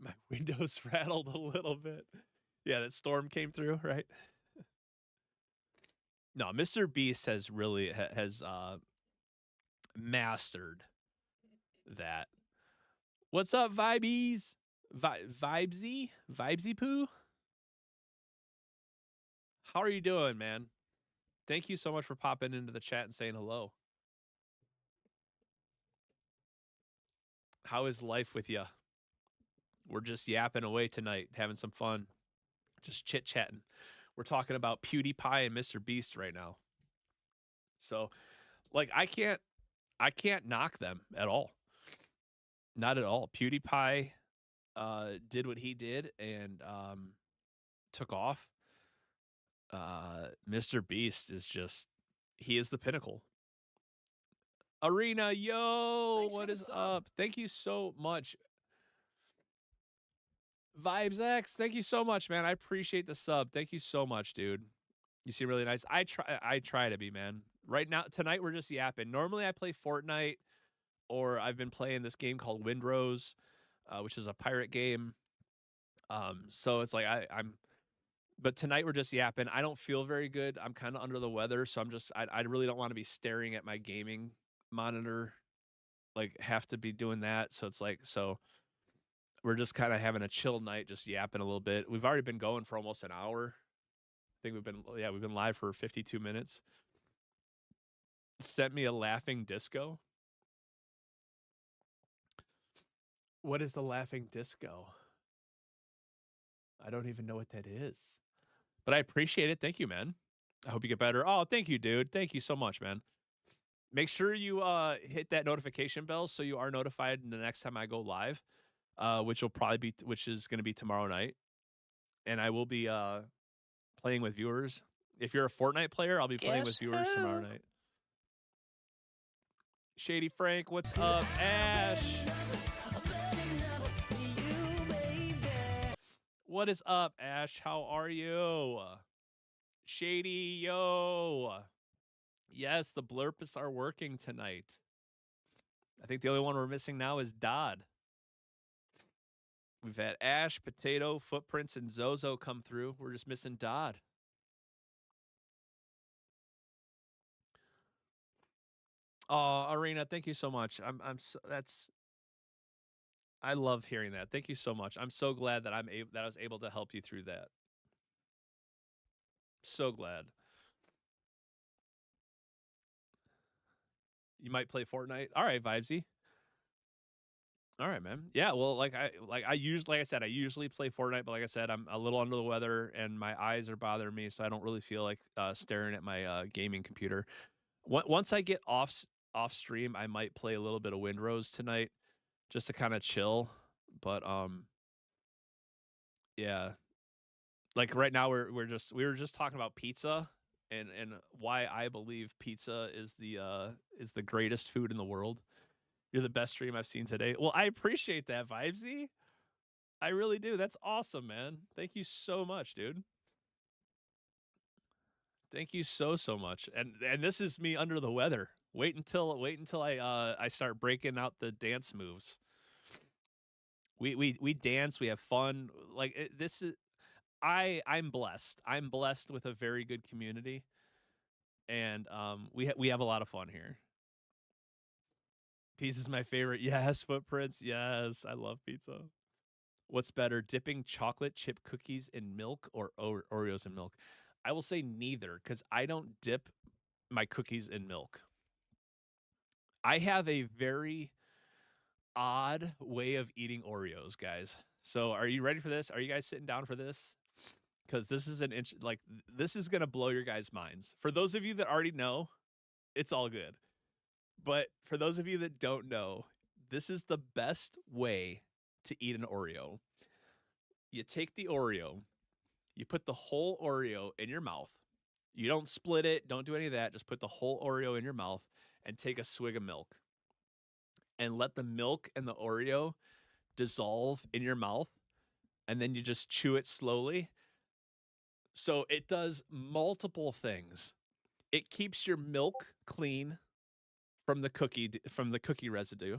S1: My windows rattled a little bit. Yeah, that storm came through, right? No, Mr. Beast has really has mastered that. What's up, Vibeys? Vibesy Poo? How are you doing, man? Thank you so much for popping into the chat and saying hello. How is life with you? We're just yapping away tonight, having some fun, just chit chatting. We're talking about PewDiePie and Mr. Beast right now. So, like, I can't knock them at all. Not at all. PewDiePie did what he did and took off. Mr. Beast is just, he is the pinnacle. Arena, yo,
S2: Thanks for
S1: what
S2: the
S1: is
S2: sub.
S1: up? Thank you so much. Vibes X, thank you so much, man. I appreciate the sub. Thank you so much, dude. You seem really nice. I try to be, man. Right now, tonight we're just yapping. Normally I play Fortnite, or I've been playing this game called Windrose, which is a pirate game. So it's like I'm but tonight we're just yapping. I don't feel very good. I'm kind of under the weather, so I really don't want to be staring at my gaming monitor, like have to be doing that. So it's like, so we're just kind of having a chill night, just yapping a little bit. We've already been going for almost an hour. I think we've been live for 52 minutes. Sent me a laughing disco. What is the laughing disco? I don't even know what that is. But I appreciate it. Thank you, man. I hope you get better. Oh, thank you, dude. Thank you so much, man. Make sure you hit that notification bell so you are notified the next time I go live, which is going to be tomorrow night, and I will be playing with viewers. If you're a Fortnite player, I'll be playing with viewers tomorrow night. Shady Frank, what's up? Ash, what is up? Ash, how are you? Shady, yo. Yes, the blurps are working tonight. I think the only one we're missing now is Dodd. We've had Ash, Potato, Footprints, and Zozo come through. We're just missing Dodd. Oh, Arena, thank you so much. I love hearing that. Thank you so much. I'm so glad that I was able to help you through that. So glad. You might play Fortnite. All right, Vibesy. All right, man. Yeah, well, like I said, I usually play Fortnite, but like I said, I'm a little under the weather and my eyes are bothering me, so I don't really feel like staring at my gaming computer. Once I get off stream, I might play a little bit of Windrose tonight, just to kind of chill. But yeah, like right now we were just talking about pizza and why I believe pizza is the greatest food in the world. You're the best stream I've seen today. Well, I appreciate that, Vibesy. I really do. That's awesome, man. Thank you so much, dude. Thank you so much. And this is me under the weather. Wait until I start breaking out the dance moves. We dance, we have fun. Like this is I'm blessed. I'm blessed with a very good community, and we have a lot of fun here. Pizza's my favorite. Yes, Footprints. Yes, I love pizza. What's better, dipping chocolate chip cookies in milk or Oreos in milk? I will say neither, because I don't dip my cookies in milk. I have a very odd way of eating Oreos, guys. So are you ready for this? Are you guys sitting down for this? Because this is this is gonna blow your guys' minds. For those of you that already know, it's all good. But for those of you that don't know, this is the best way to eat an Oreo. You take the Oreo, you put the whole Oreo in your mouth. You don't split it, don't do any of that. Just put the whole Oreo in your mouth and take a swig of milk. And let the milk and the Oreo dissolve in your mouth. And then you just chew it slowly. So it does multiple things. It keeps your milk clean from the cookie residue.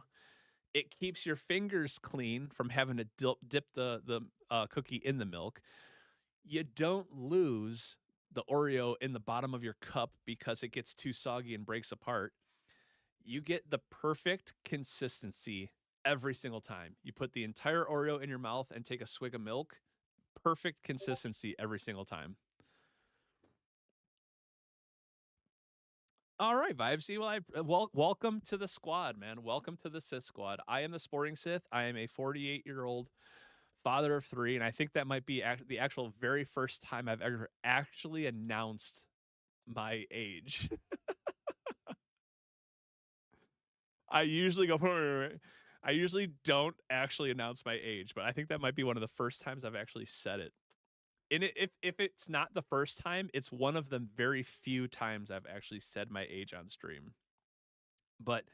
S1: It keeps your fingers clean from having to dip the cookie in the milk. You don't lose the Oreo in the bottom of your cup because it gets too soggy and breaks apart. You get the perfect consistency every single time. You put the entire Oreo in your mouth and take a swig of milk. Perfect consistency every single time. All right, Vibes. See, welcome to the squad, man. Welcome to the Sith squad. I am the Sporting Sith. I am a 48-year-old father of 3, and I think that might be the actual very first time I've ever actually announced my age. I usually go I usually don't actually announce my age, but I think that might be one of the first times I've actually said it. And if it's not the first time, it's one of the very few times I've actually said my age on stream. But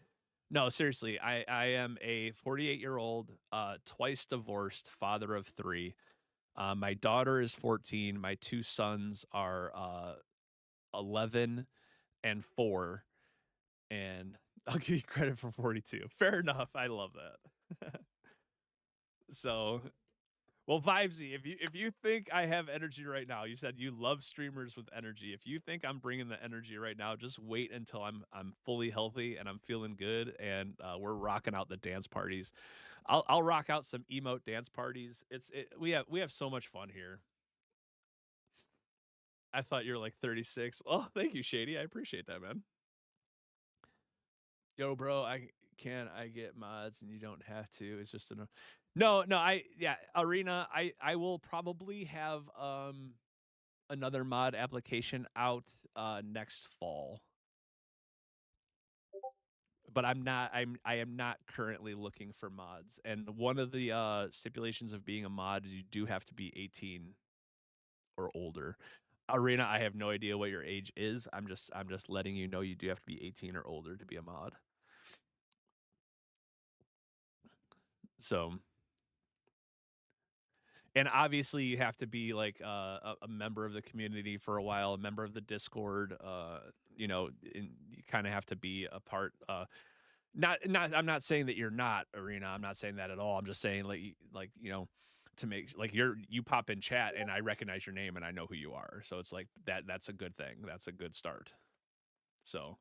S1: no, seriously, I am a 48-year-old, twice divorced father of 3. My daughter is 14. My 2 sons are 11 and 4, and I'll give you credit for 42. Fair enough. I love that. So, well, Vibesy, if you think I have energy right now, you said you love streamers with energy. If you think I'm bringing the energy right now, just wait until I'm fully healthy and I'm feeling good, and we're rocking out the dance parties. I'll rock out some emote dance parties. We have so much fun here. I thought you were like 36. Oh, thank you, Shady. I appreciate that, man. Yo, bro, I get mods and you don't have to. It's just no, Arena, I will probably have another mod application out next fall. But I am not currently looking for mods. And one of the stipulations of being a mod is you do have to be 18 or older. Arena, I have no idea what your age is. I'm just letting you know you do have to be 18 or older to be a mod. So, and obviously you have to be like a member of the community for a while, a member of the Discord. You know, and you kind of have to be a part. Not. I'm not saying that you're not, Arena. I'm not saying that at all. I'm just saying like you know, to make like you pop in chat and I recognize your name and I know who you are. So it's like that's a good thing. That's a good start. So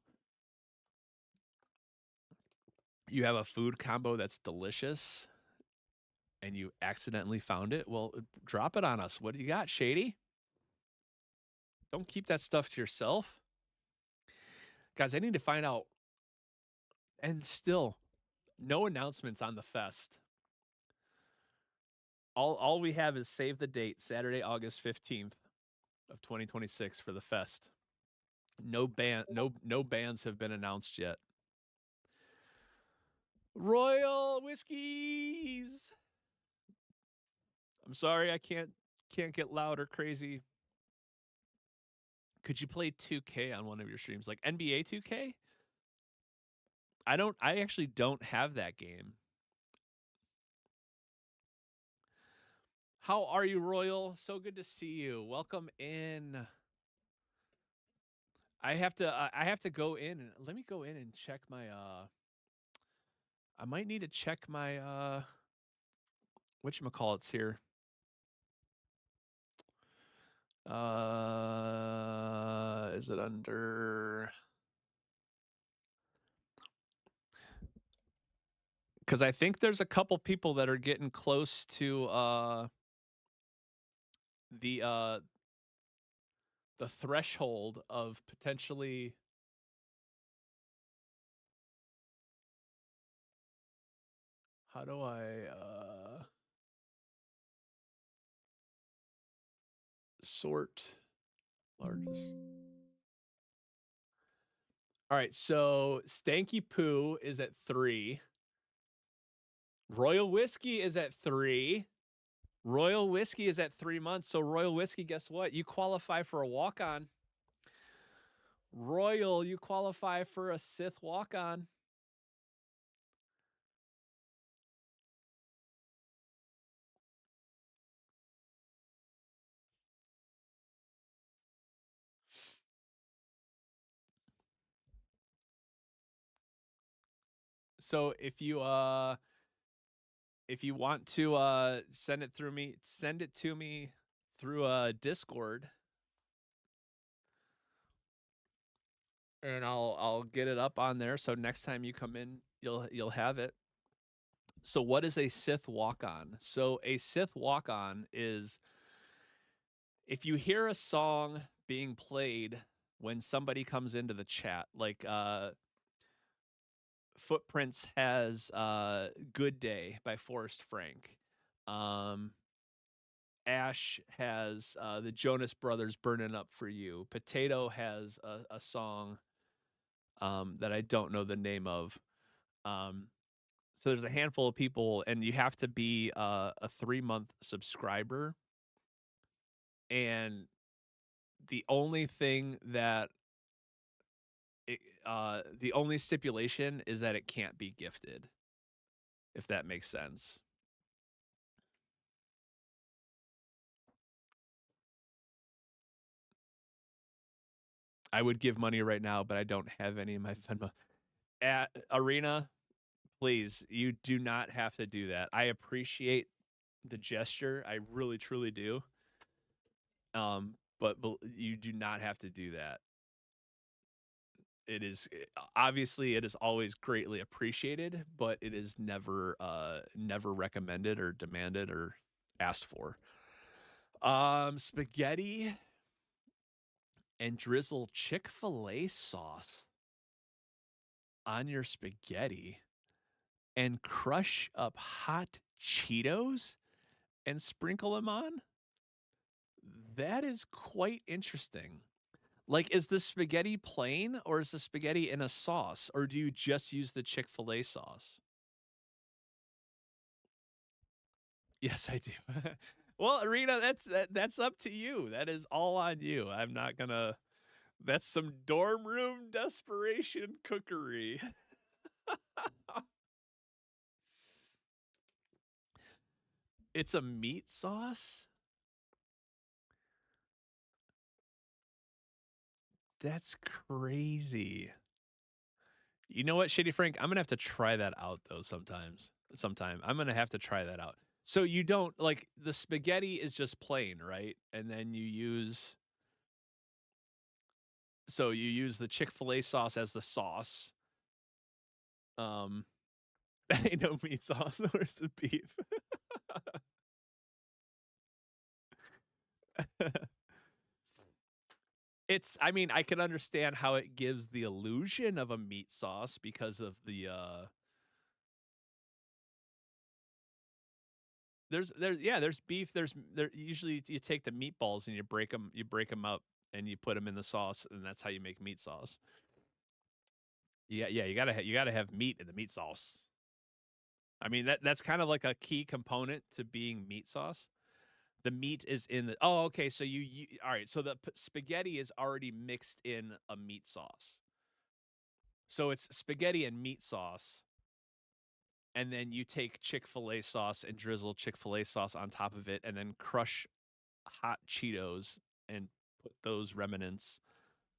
S1: you have a food combo that's delicious and you accidentally found it. Well, drop it on us. What do you got, Shady? Don't keep that stuff to yourself. Guys, I need to find out. And still, no announcements on the fest. All we have is save the date, Saturday, August 15th of 2026 for the fest. No bands have been announced yet. Royal Whiskeys. I'm sorry I can't get loud or crazy. Could you play 2K on one of your streams, like NBA 2K? I actually don't have that game. How are you, Royal? So good to see you. Welcome in. I have to go in and let me go in and check my I might need to check my whatchamacallits here. Is it under, because I think there's a couple people that are getting close to the threshold of potentially how do I sort largest. All right, so Stanky Poo is at 3. Royal Whiskey is at 3. Royal Whiskey is at 3 months. So Royal Whiskey, guess what? You qualify for a walk-on. Royal, you qualify for a Sith walk-on. So if you want to send it to me through Discord, and I'll get it up on there. So next time you come in, you'll have it. So what is a Sith walk-on? So a Sith walk-on is if you hear a song being played when somebody comes into the chat, like Footprints has Good Day by Forrest Frank. Um, Ash has the Jonas Brothers "Burning Up for You." Potato has a song that I don't know the name of. Um, so there's a handful of people, and you have to be a 3-month subscriber. And the only thing that the only stipulation is that it can't be gifted, if that makes sense. I would give money right now, but I don't have any in my Venmo. At Arena, please, you do not have to do that. I appreciate the gesture. I really truly do. But you do not have to do that. It is obviously it is always greatly appreciated, but it is never recommended or demanded or asked for. Spaghetti and drizzle Chick-fil-A sauce on your spaghetti and crush up hot Cheetos and sprinkle them on? That is quite interesting. Like, is the spaghetti plain or is the spaghetti in a sauce, or do you just use the Chick-fil-A sauce? Yes, I do. Well, Arena, that's up to you. That is all on you. I'm not gonna that's some dorm room desperation cookery. It's a meat sauce? That's crazy. You know what, Shady Frank? I'm gonna have to try that out though sometime. I'm gonna have to try that out. So you don't like the spaghetti is just plain, right? And then you use the Chick-fil-A sauce as the sauce. Um that ain't no meat sauce. Where's the beef? I mean, I can understand how it gives the illusion of a meat sauce because of there's beef, there usually you take the meatballs and you break them up and you put them in the sauce, and that's how you make meat sauce. Yeah, you gotta have meat in the meat sauce. I mean, that's kind of like a key component to being meat sauce. The meat is in the oh, okay, so you alright, so the spaghetti is already mixed in a meat sauce. So it's spaghetti and meat sauce, and then you take Chick-fil-A sauce and drizzle Chick-fil-A sauce on top of it, and then crush hot Cheetos and put those remnants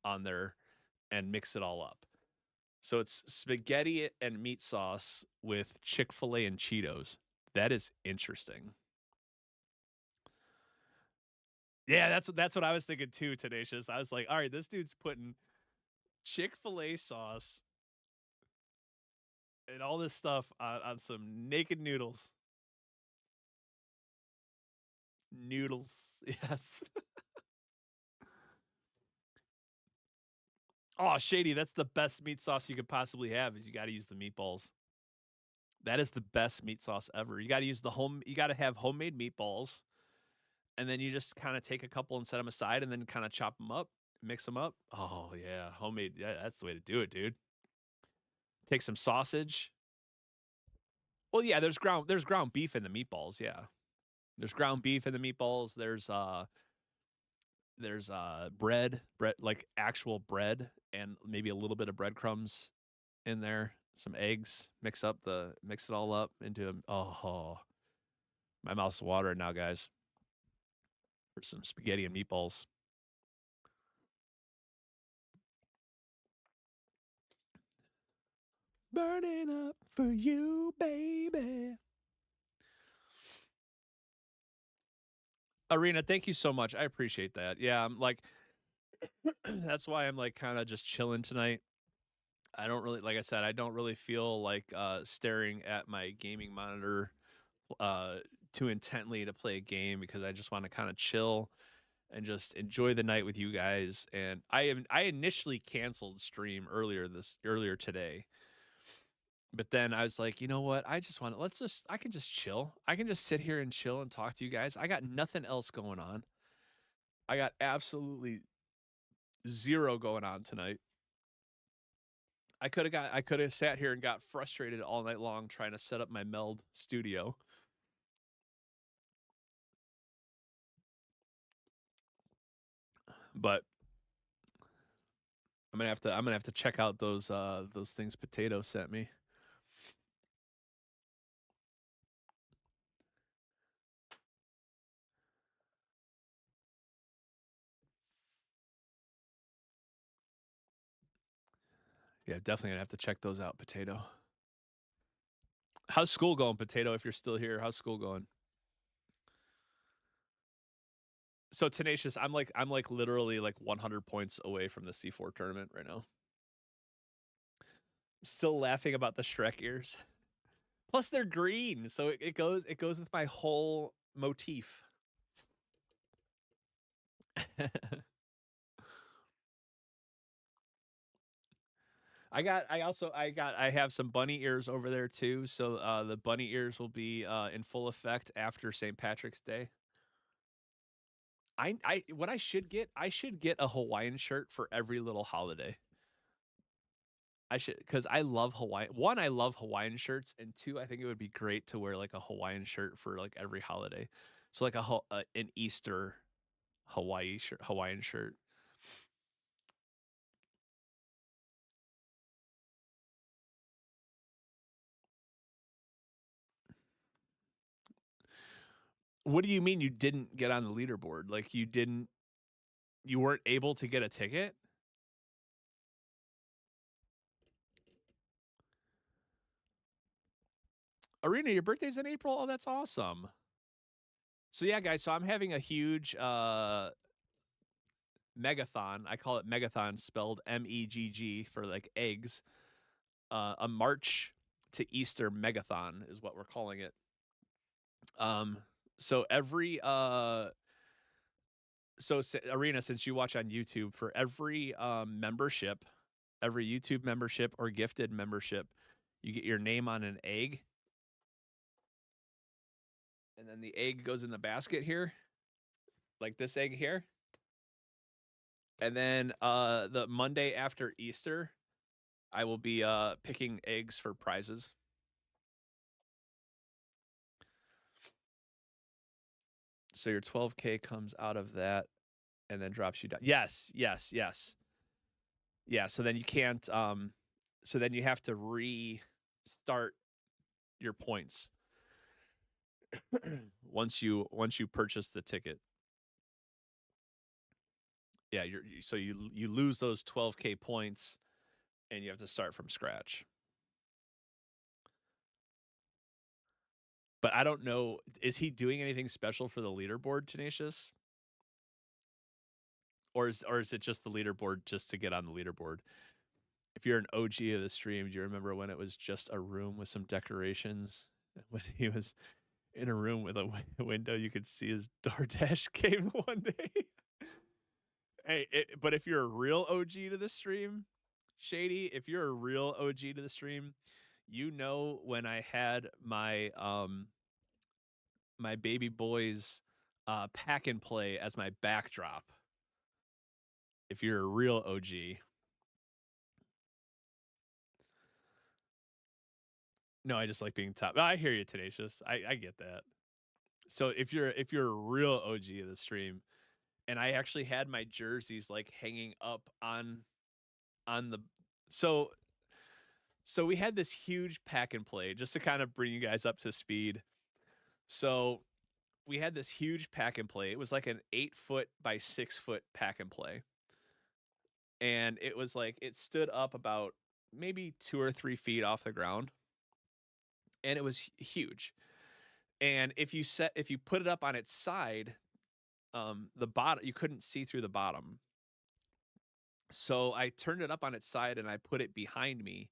S1: on there and mix it all up. So it's spaghetti and meat sauce with Chick-fil-A and Cheetos. That is interesting. Yeah, that's what I was thinking too, Tenacious. I was like, all right, this dude's putting Chick-fil-A sauce and all this stuff on some naked noodles. Noodles, yes. Oh, Shady, that's the best meat sauce you could possibly have. Is you got to use the meatballs. That is the best meat sauce ever. You got to use you got to have homemade meatballs, and then you just kind of take a couple and set them aside, and then kind of chop them up, mix them up. Oh yeah, homemade. Yeah, that's the way to do it, dude. Take some sausage. Well, yeah, there's ground beef in the meatballs. Yeah, there's ground beef in the meatballs. There's bread like actual bread, and maybe a little bit of breadcrumbs in there, some eggs, mix it all up into a oh, my mouth's watering now, guys, for some spaghetti and meatballs. Burning up for you, baby. Arena, thank you so much. I appreciate that. Yeah, I'm like that's why I'm like kind of just chilling tonight. I don't really like I said, I don't really feel like staring at my gaming monitor uh too intently to play a game because I just want to kind of chill and just enjoy the night with you guys. And I initially canceled stream earlier today But then I was like, you know what? I can just chill. I can just sit here and chill and talk to you guys. I got nothing else going on. I got absolutely zero going on tonight. I could have sat here and got frustrated all night long trying to set up my Meld studio. But I'm gonna have to check out those things Potato sent me. Yeah, definitely gonna have to check those out, Potato. How's school going, Potato? If you're still here, how's school going? So Tenacious, I'm like literally like 100 points away from the C4 tournament right now. Still laughing about the Shrek ears. Plus they're green, so it goes with my whole motif. I have some bunny ears over there too. So the bunny ears will be in full effect after St. Patrick's Day. What I should get a Hawaiian shirt for every little holiday. I should, because I love Hawaii. One, I love Hawaiian shirts, and two, I think it would be great to wear like a Hawaiian shirt for like every holiday. So like an Easter Hawaiian shirt. What do you mean you didn't get on the leaderboard? Like you weren't able to get a ticket? Arena, your birthday's in April? Oh, that's awesome. So yeah, guys, so I'm having a huge megathon. I call it megathon, spelled MEGG for like eggs. A March to Easter megathon is what we're calling it. So every Arena, since you watch on YouTube, for every membership, every YouTube membership or gifted membership, you get your name on an egg. And then the egg goes in the basket here, like this egg here. And then the Monday after Easter, I will be picking eggs for prizes. So your 12K comes out of that and then drops you down. Yes. Yeah, so then you can't so then you have to restart your points once you purchase the ticket. Yeah, you lose those 12K points and you have to start from scratch. But I don't know, is he doing anything special for the leaderboard, Tenacious? Or is it just the leaderboard just to get on the leaderboard? If you're an OG of the stream, do you remember when it was just a room with some decorations? When he was in a room with a window, you could see his DoorDash game one day. Hey, but if you're a real OG to the stream, Shady, if you're a real OG to the stream, you know when I had my my baby boy's pack and play as my backdrop. If you're a real OG. No, I just like being top. I hear you, Tenacious. I get that. So if you're a real OG of the stream, and I actually had my jerseys like hanging up on the so we had this huge pack and play, just to kind of bring you guys up to speed. So we had this huge pack and play. It was like an 8-foot by 6-foot pack and play. And it was like it stood up about maybe 2 or 3 feet off the ground. And it was huge. And if you put it up on its side, the bottom, you couldn't see through the bottom. So I turned it up on its side and I put it behind me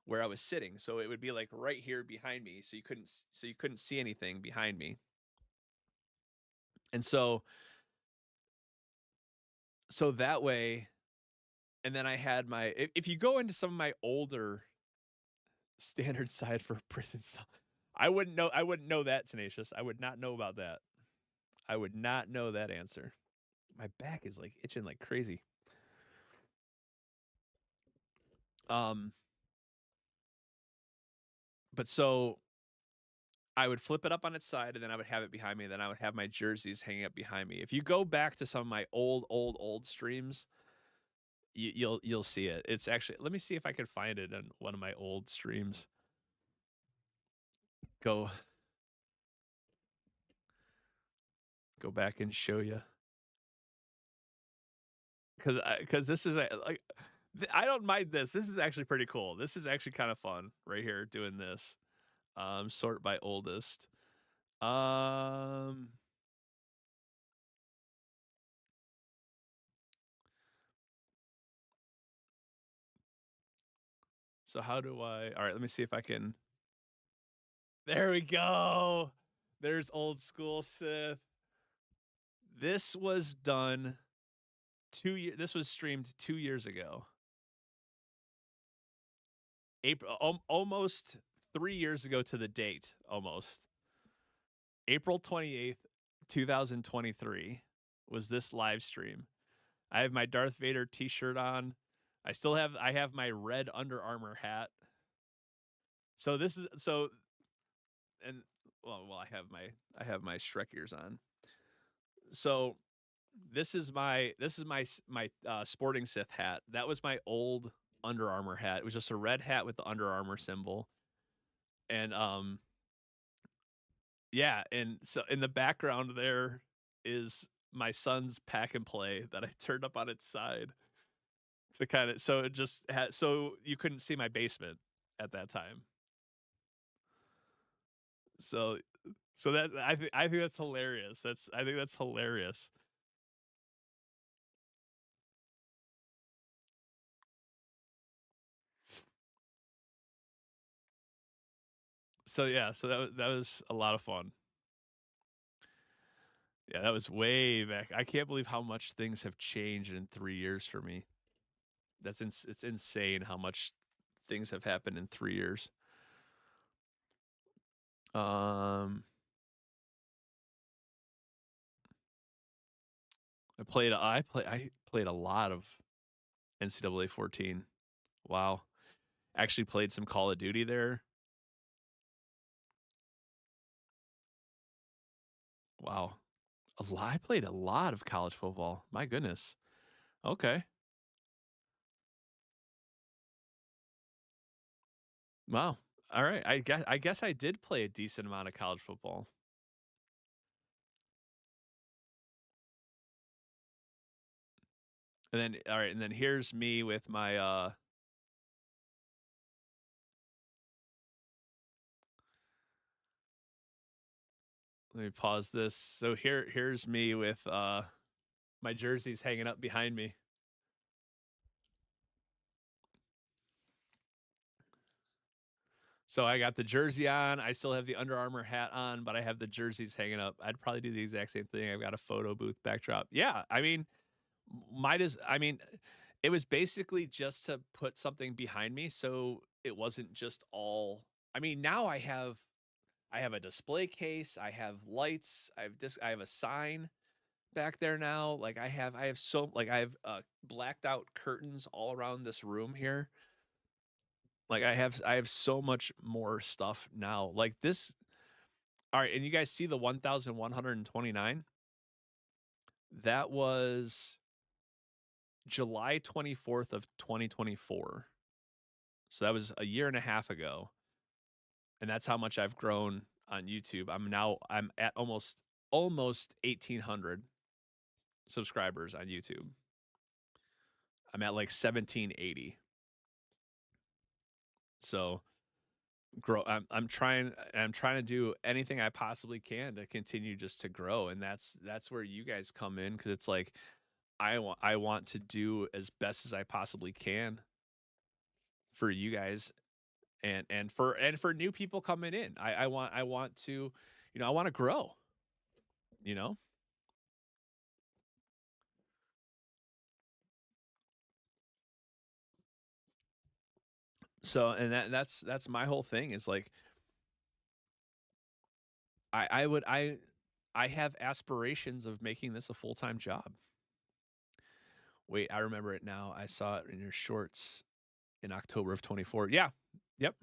S1: where I was sitting. So it would be like right here behind me. So you couldn't see anything behind me. And so that way, and then I had my, if you go into some of my older Standard side for prison cell. I wouldn't know. I wouldn't know that, Tenacious. I would not know about that. I would not know that answer. My back is like itching like crazy. Um, but so I would flip it up on its side, and then I would have it behind me. And then I would have my jerseys hanging up behind me. If you go back to some of my old streams, you'll see it. It's actually. Let me see if I can find it on one of my old streams. Go back and show you. Because this is like I don't mind this. This is actually pretty cool. This is actually kind of fun right here doing this. Sort by oldest. Um so how do I all right, let me see if I can. There we go. There's old school Sith. This was done 2 years. This was streamed 2 years ago. April almost 3 years ago to the date, almost. April 28th, 2023 was this live stream. I have my Darth Vader t-shirt on. I have my red Under Armour hat. So this is so and well I have my Shrek ears on. So this is my sporting Sith hat. That was my old Under Armour hat. It was just a red hat with the Under Armour symbol. And yeah, and so in the background there is my son's pack and play that I turned up on its side. To kind of so it just had so you couldn't see my basement at that time. So that I think that's hilarious. I think that's hilarious. So yeah, so that was a lot of fun. Yeah, that was way back. I can't believe how much things have changed in 3 years for me. It's insane how much things have happened in 3 years. I played a lot of NCAA 14. Wow. Actually played some Call of Duty there. Wow. I played a lot of college football. My goodness. Okay. Wow. All right. I guess I did play a decent amount of college football. And then all right, and then here's me with my let me pause this. So here's me with my jerseys hanging up behind me. So I got the jersey on. I still have the Under Armour hat on, but I have the jerseys hanging up. I'd probably do the exact same thing. I've got a photo booth backdrop. Yeah, I mean, it was basically just to put something behind me so it wasn't just all. I mean, now I have a display case, I have lights, I have a sign back there now. Like I have blacked out curtains all around this room here. Like I have so much more stuff now. Like this. All right, and you guys see the 1129? That was July 24th of 2024. So that was a year and a half ago. And that's how much I've grown on YouTube. I'm at almost 1800 subscribers on YouTube. I'm at like 1780. So I'm trying to do anything I possibly can to continue just to grow, and that's where you guys come in, because it's like I want to do as best as I possibly can for you guys, and for new people coming in. I want to, I want to grow, you know. So, and that's my whole thing is like I have aspirations of making this a full-time job. Wait, I remember it now. I saw it in your shorts in October of 24. Yeah. Yep.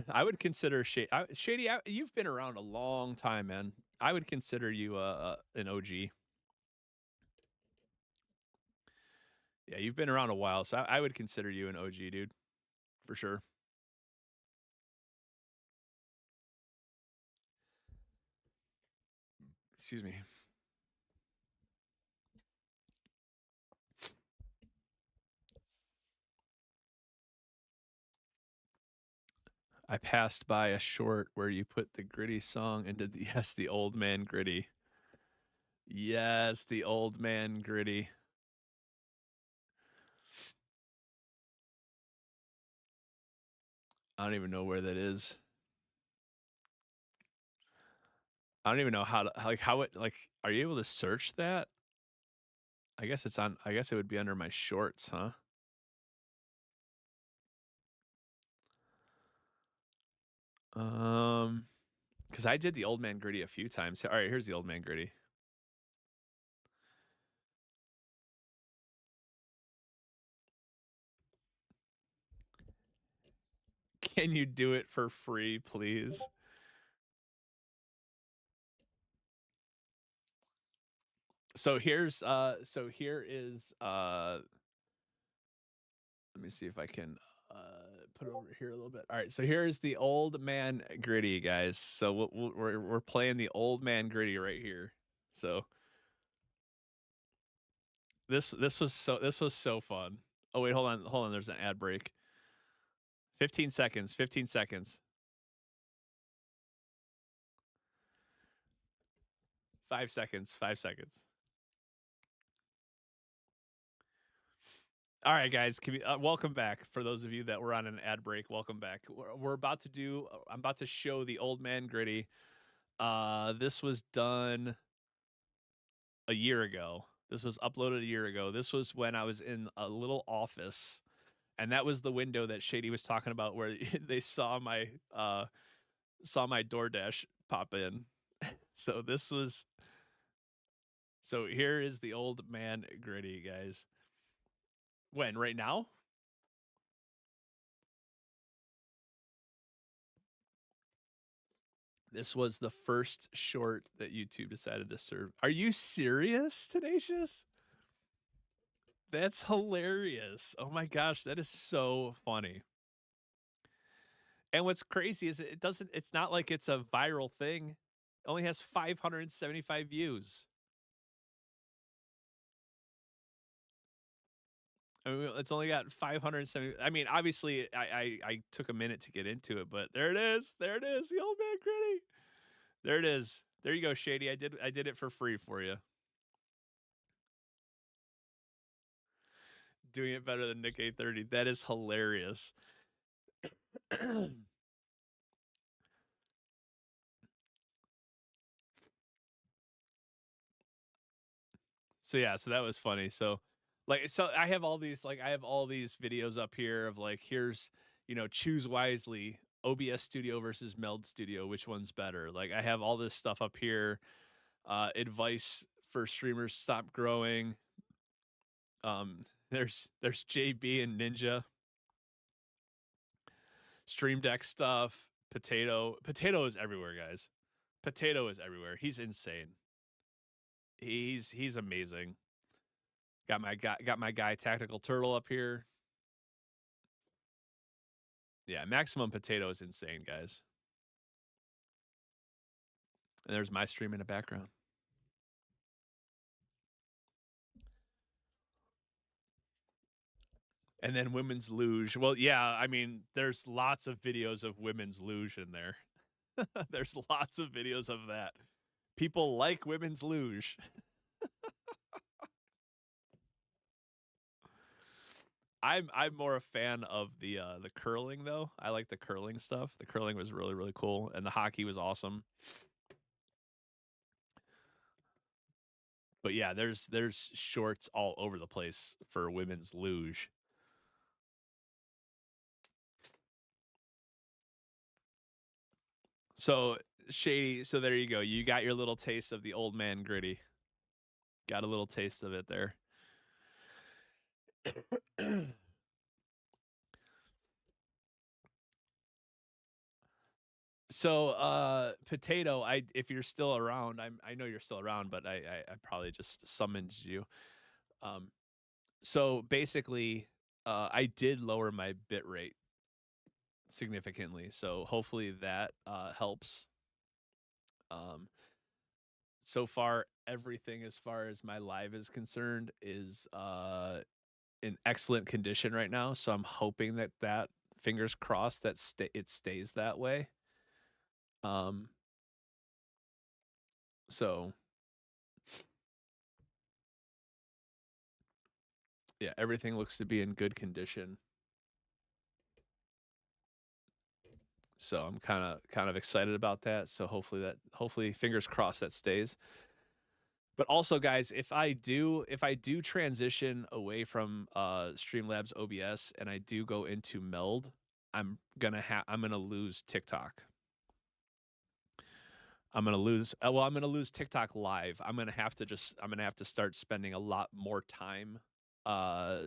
S1: I would consider Shady. You've been around a long time, man. I would consider you an OG. Yeah, you've been around a while, so I would consider you an OG, dude, for sure. Excuse me. I passed by a short where you put the Gritty song into the yes, the old man Gritty. Yes, the old man Gritty. I don't even know where that is. I don't even know how it are you able to search that? I guess it's on I guess it would be under my shorts, huh? Because I did the old man Gritty a few times. All right, here's the old man Gritty. Can you do it for free, please? So here is let me see if I can put it over here a little bit. All right, so here is the old man Gritty, guys. So we're playing the old man Gritty right here. So this was so fun. Oh wait, hold on. There's an ad break. 15 seconds. 15 seconds. 5 seconds. 5 seconds. All right, guys. Welcome back. For those of you that were on an ad break, welcome back. We're about to do. I'm about to show the old man Gritty. This was done a year ago. This was uploaded a year ago. This was when I was in a little office, and that was the window that Shady was talking about, where they saw my DoorDash pop in. So this was. So here is the old man Gritty, guys. When? Right now? This was the first short that YouTube decided to serve. Are you serious, Tenacious? That's hilarious. Oh my gosh, that is so funny. And what's crazy is it's not like it's a viral thing. It only has 575 views. I mean, it's only got 570. I mean, obviously I took a minute to get into it, but there it is. There it is. The old man Gritty. There it is. There you go, Shady. I did it for free for you. Doing it better than Nick 830. That is hilarious. So yeah, so that was funny. So I have all these videos up here of like here's, choose wisely, OBS Studio versus Meld Studio, which one's better? Like I have all this stuff up here. Advice for streamers stop growing. There's JB and Ninja. Stream Deck stuff. Potato is everywhere, guys. Potato is everywhere. He's insane. He's amazing. Got my guy Tactical Turtle up here. Yeah, Maximum Potato is insane, guys. And there's my stream in the background. And then Women's Luge. Well, yeah, I mean, there's lots of videos of Women's Luge in there. There's lots of videos of that. People like Women's Luge. I'm more a fan of the curling though. I like the curling stuff. The curling was really really cool, and the hockey was awesome. But yeah, there's shorts all over the place for women's luge. So Shady, so there you go. You got your little taste of the old man gritty. Got a little taste of it there. So Potato, I if you're still around, I know you're still around, but I probably just summoned you. Um so basically I did lower my bit rate significantly. So hopefully that helps. Um so far everything as far as my live is concerned is in excellent condition right now, so I'm hoping that fingers crossed that it stays that way. Um so yeah, everything looks to be in good condition. So I'm kind of excited about that. So hopefully fingers crossed that stays. But also guys, if I do transition away from Streamlabs OBS and I do go into Meld, I'm going to lose TikTok. I'm gonna lose. I'm gonna lose TikTok Live. I'm gonna have to start spending a lot more time, uh,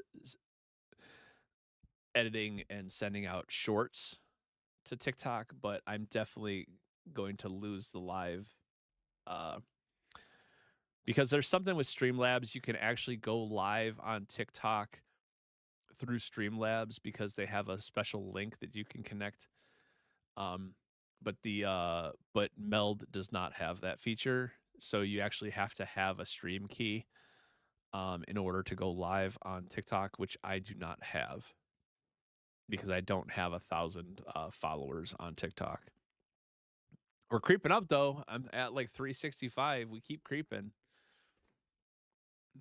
S1: editing and sending out shorts to TikTok. But I'm definitely going to lose the live, uh, because there's something with Streamlabs. You can actually go live on TikTok through Streamlabs because they have a special link that you can connect. Um, but Meld does not have that feature, so you actually have to have a stream key in order to go live on TikTok, which I do not have because I don't have 1,000 followers on TikTok. We're creeping up though. I'm at like 365. We keep creeping,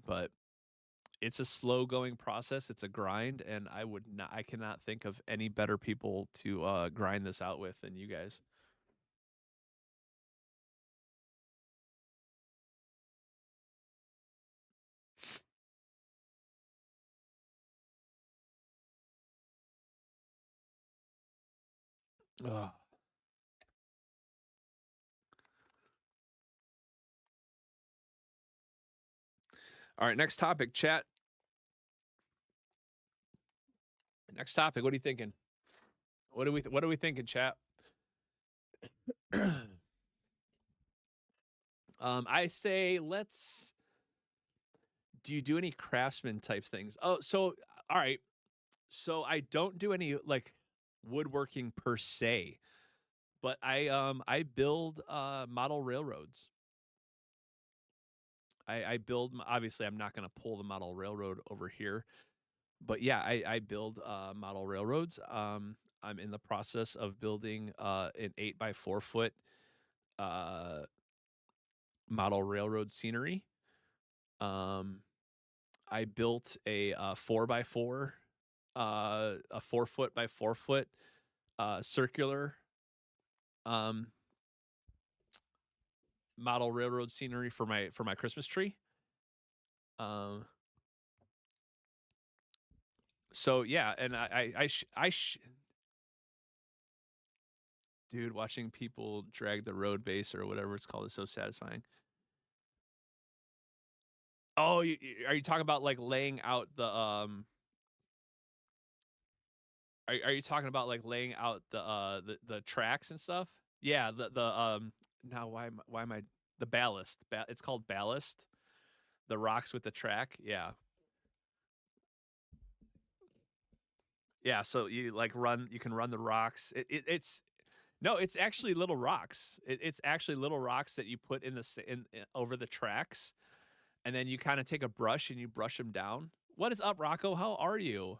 S1: but it's a slow going process. It's a grind, and I cannot think of any better people to grind this out with than you guys. Ugh. All right, next topic, chat. Next topic. What are you thinking? What are we thinking, chat? I say let's. Do you do any craftsman type things? Oh, so all right. So I don't do any like woodworking per se, but I build model railroads. I build. Obviously, I'm not going to pull the model railroad over here, but yeah, I build model railroads. I'm in the process of building an 8x4 foot uh, model railroad scenery. I built a 4x4, a 4 foot by 4 foot circular um, model railroad scenery for my Christmas tree. Um, so yeah, and dude, watching people drag the road base or whatever it's called is so satisfying. Oh, are you talking about like laying out the Are you talking about like laying out the tracks and stuff? Yeah, the now why am I the ballast? It's called ballast. The rocks with the track. Yeah. Yeah, so you can run the rocks. It's no, it's actually little rocks. It's actually little rocks that you put in over the tracks, and then you kind of take a brush and you brush them down. What is up, Rocco? How are you?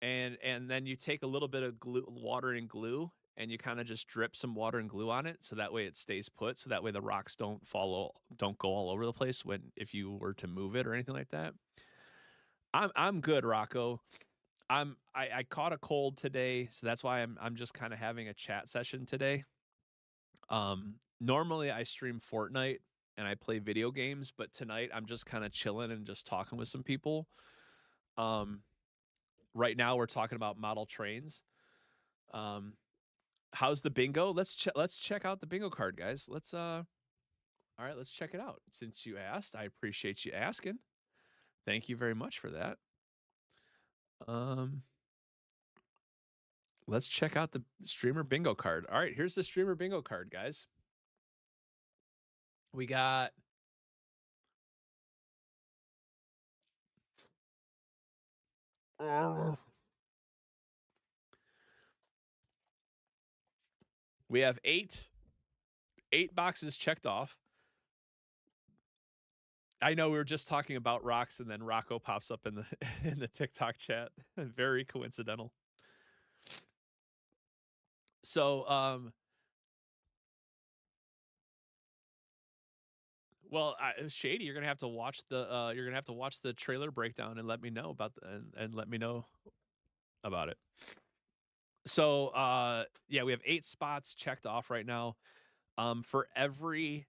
S1: And then you take a little bit of water and glue, and you kind of just drip some water and glue on it, so that way it stays put. So that way the rocks don't go all over the place if you were to move it or anything like that. I'm good, Rocco. I caught a cold today, so that's why I'm just kind of having a chat session today. Normally I stream Fortnite and I play video games, but tonight I'm just kind of chilling and just talking with some people. Um, right now we're talking about model trains. Um, how's the bingo? Let's check out the bingo card, guys. All right, let's check it out. Since you asked, I appreciate you asking. Thank you very much for that. Um, let's check out the streamer bingo card. All right, here's the streamer bingo card, guys. We got we have eight boxes checked off. I know we were just talking about rocks, and then Rocco pops up in the in the TikTok chat. Very coincidental. So, well, Shady, you're gonna have to watch the trailer breakdown and let me know about and let me know about it. So, yeah, we have 8 spots checked off right now. For every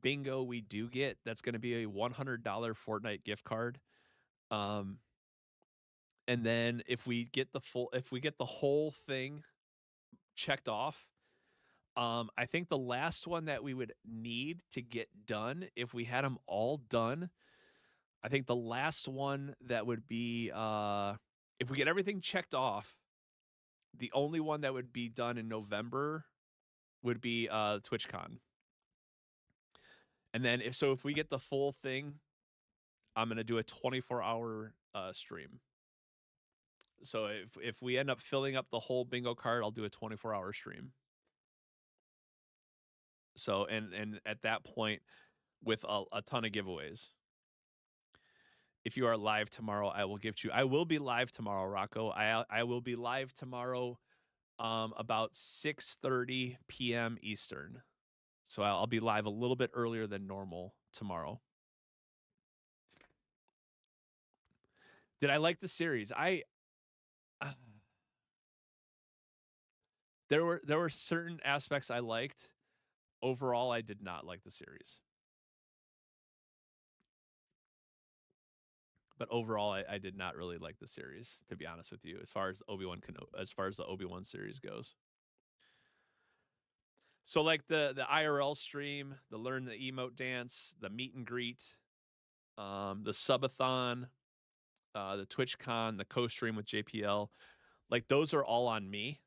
S1: bingo we do get, that's gonna be a $100 Fortnite gift card. Um, and then if we get the whole thing checked off, I think the last one that we would need to get done, if we had them all done, I think the last one that would be, if we get everything checked off, the only one that would be done in November would be TwitchCon. And then if we get the full thing, I'm gonna do a 24-hour stream. So if we end up filling up the whole bingo card, I'll do a 24-hour stream. So and at that point, with a ton of giveaways. If you are live tomorrow, I will be live tomorrow, Rocco. I will be live tomorrow about 6:30 p.m. Eastern. So I'll be live a little bit earlier than normal tomorrow. Did I like the series? There were certain aspects I liked. Overall, I did not like the series. But overall, I did not really like the series, to be honest with you, as far as the Obi-Wan series goes. So like the IRL stream, the learn the emote dance, the meet and greet, the subathon, the TwitchCon, the co-stream with JPL, like those are all on me.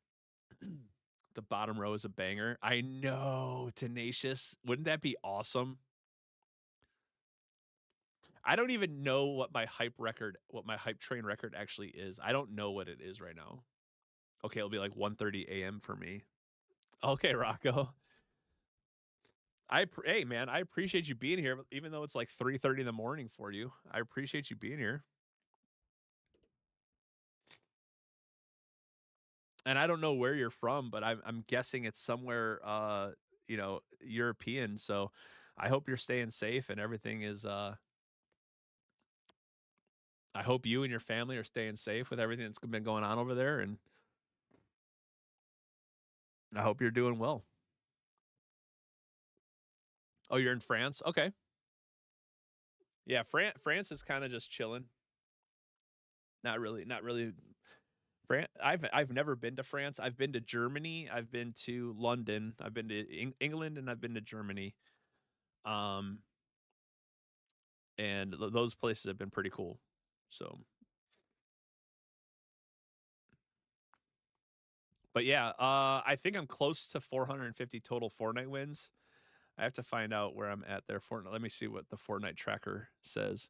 S1: The bottom row is a banger. I know, Tenacious. Wouldn't that be awesome? I don't even know what my hype train record actually is. I don't know what it is right now. Okay, it'll be like 1:30 a.m. for me. Okay, Rocco. Hey man, I appreciate you being here, even though it's like 3:30 in the morning for you. I appreciate you being here. And I don't know where you're from, but I'm guessing it's somewhere European. So I hope you're staying safe and everything is I hope you and your family are staying safe with everything that's been going on over there, and I hope you're doing well. Oh, you're in France? Okay. Yeah, France is kind of just chilling. Not really. France. I've never been to France. I've been to Germany. I've been to London. I've been to England, and I've been to Germany. Um, and those places have been pretty cool. So, but yeah, I think I'm close to 450 total Fortnite wins. I have to find out where I'm at there. Fortnite. Let me see what the Fortnite tracker says.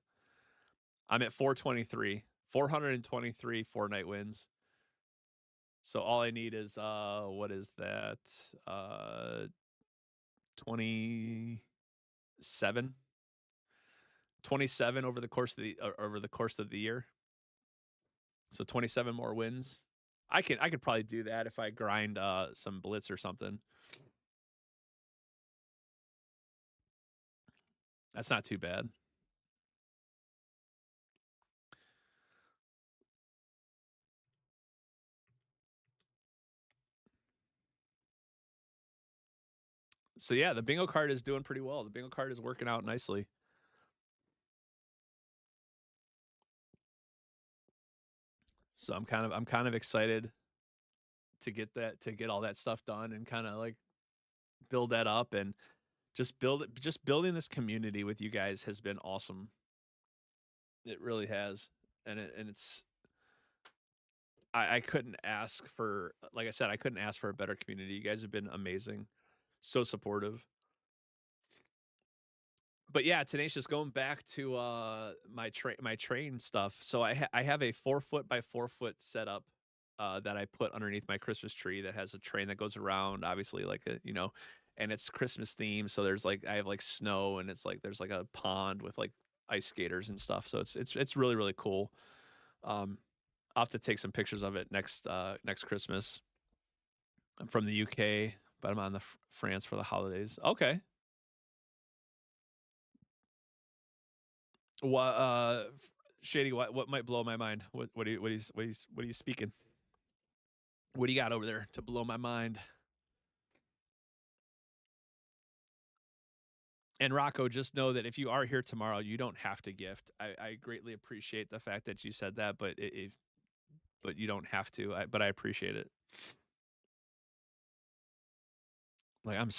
S1: I'm at 423. 423 Fortnite wins. So all I need is what is that? 27. 27 over the course of the year. So 27 more wins. I could probably do that if I grind some blitz or something. That's not too bad. So yeah, the bingo card is doing pretty well. The bingo card is working out nicely. So I'm kind of excited to get all that stuff done and kind of like build that up and just building this community with you guys has been awesome. It really has. And it's I couldn't ask for, like I said, I couldn't ask for a better community. You guys have been amazing. So supportive. But yeah, Tenacious, going back to my train stuff. So I have a 4 foot by 4 foot setup that I put underneath my Christmas tree that has a train that goes around, obviously like a, and it's Christmas themed. So there's like I have like snow and it's like there's like a pond with like ice skaters and stuff. So it's really really cool. I'll have to take some pictures of it next Christmas. I'm from the UK, but I'm on the France for the holidays. Okay. What Shady, what might blow my mind? What are you speaking? What do you got over there to blow my mind? And Rocco, just know that if you are here tomorrow, you don't have to gift. I greatly appreciate the fact that you said that, but you don't have to. But I appreciate it. Like I'm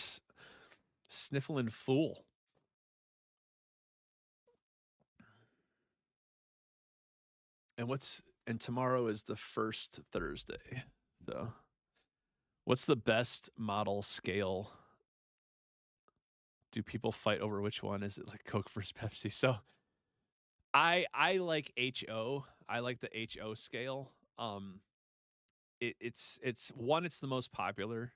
S1: sniffling fool. And tomorrow is the first Thursday. So what's the best model scale? Do people fight over which one? Is it like Coke versus Pepsi? So I like HO. I like the HO scale. It's one. It's the most popular.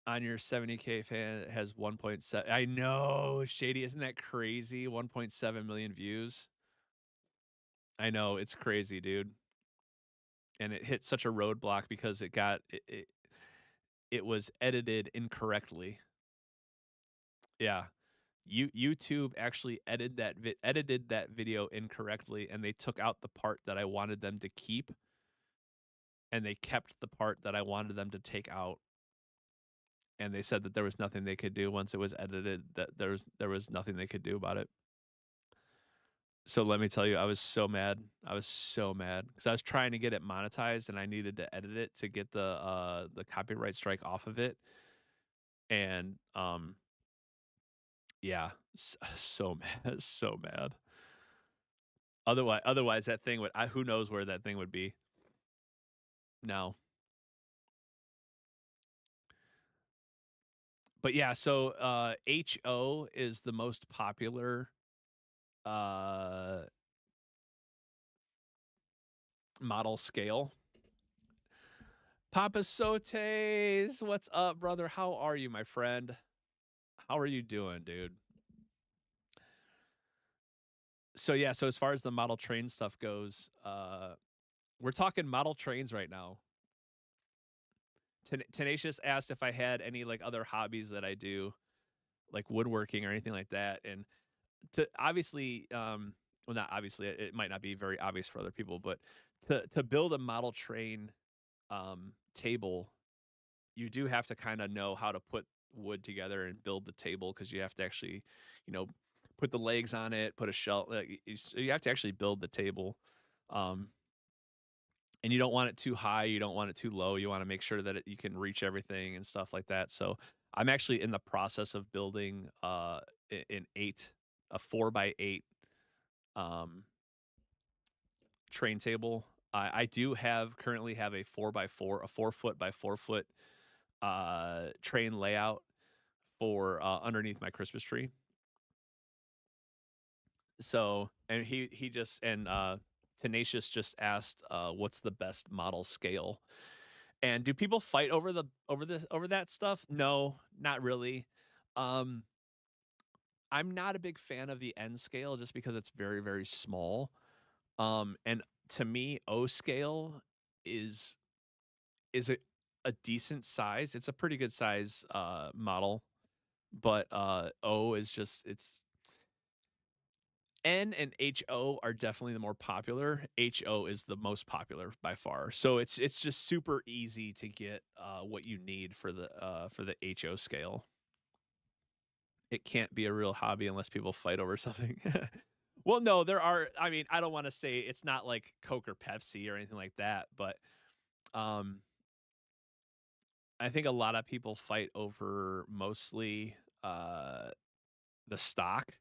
S1: On your 70K fan, it has 1.7. I know, Shady. Isn't that crazy? 1.7 million views. I know it's crazy, dude. And it hit such a roadblock because it was edited incorrectly. Yeah. YouTube actually edited that video incorrectly, and they took out the part that I wanted them to keep, and they kept the part that I wanted them to take out. And they said that there was nothing they could do once it was edited. That there was nothing they could do about it. So let me tell you, I was so mad. I was so mad because I was trying to get it monetized, and I needed to edit it to get the copyright strike off of it. And yeah, so mad, so mad. Otherwise, that thing would. Who knows where that thing would be? No. But yeah, so HO is the most popular uh model scale. Papa Sotes, what's up, brother? How are you, my friend? How are you doing, dude? So yeah, so as far as the model train stuff goes, we're talking model trains right now. Tenacious asked if I had any like other hobbies that I do, like woodworking or anything like that. And to obviously, well, not obviously, it might not be very obvious for other people, but to build a model train table, you do have to kind of know how to put wood together and build the table because you have to actually, you know, put the legs on it, put a shelf. You have to actually build the table. Um, and you don't want it too high, you don't want it too low. You want to make sure that you can reach everything and stuff like that. So I'm actually in the process of building a 4x8 um, train table. I do currently have a 4x4, a 4 foot by 4 foot train layout for underneath my Christmas tree. So, and he just and Tenacious just asked, what's the best model scale? And do people fight over that stuff? No, not really. Um, I'm not a big fan of the N scale just because it's very very small. And to me, O scale is is a decent size. It's a pretty good size model, but O is just it's N and HO are definitely the more popular. HO is the most popular by far. So it's just super easy to get what you need for the HO scale. it can't be a real hobby unless people fight over something. Well, no, there are, I mean, I don't wanna say it's not like Coke or Pepsi or anything like that, but, um, I think a lot of people fight over mostly, the stock,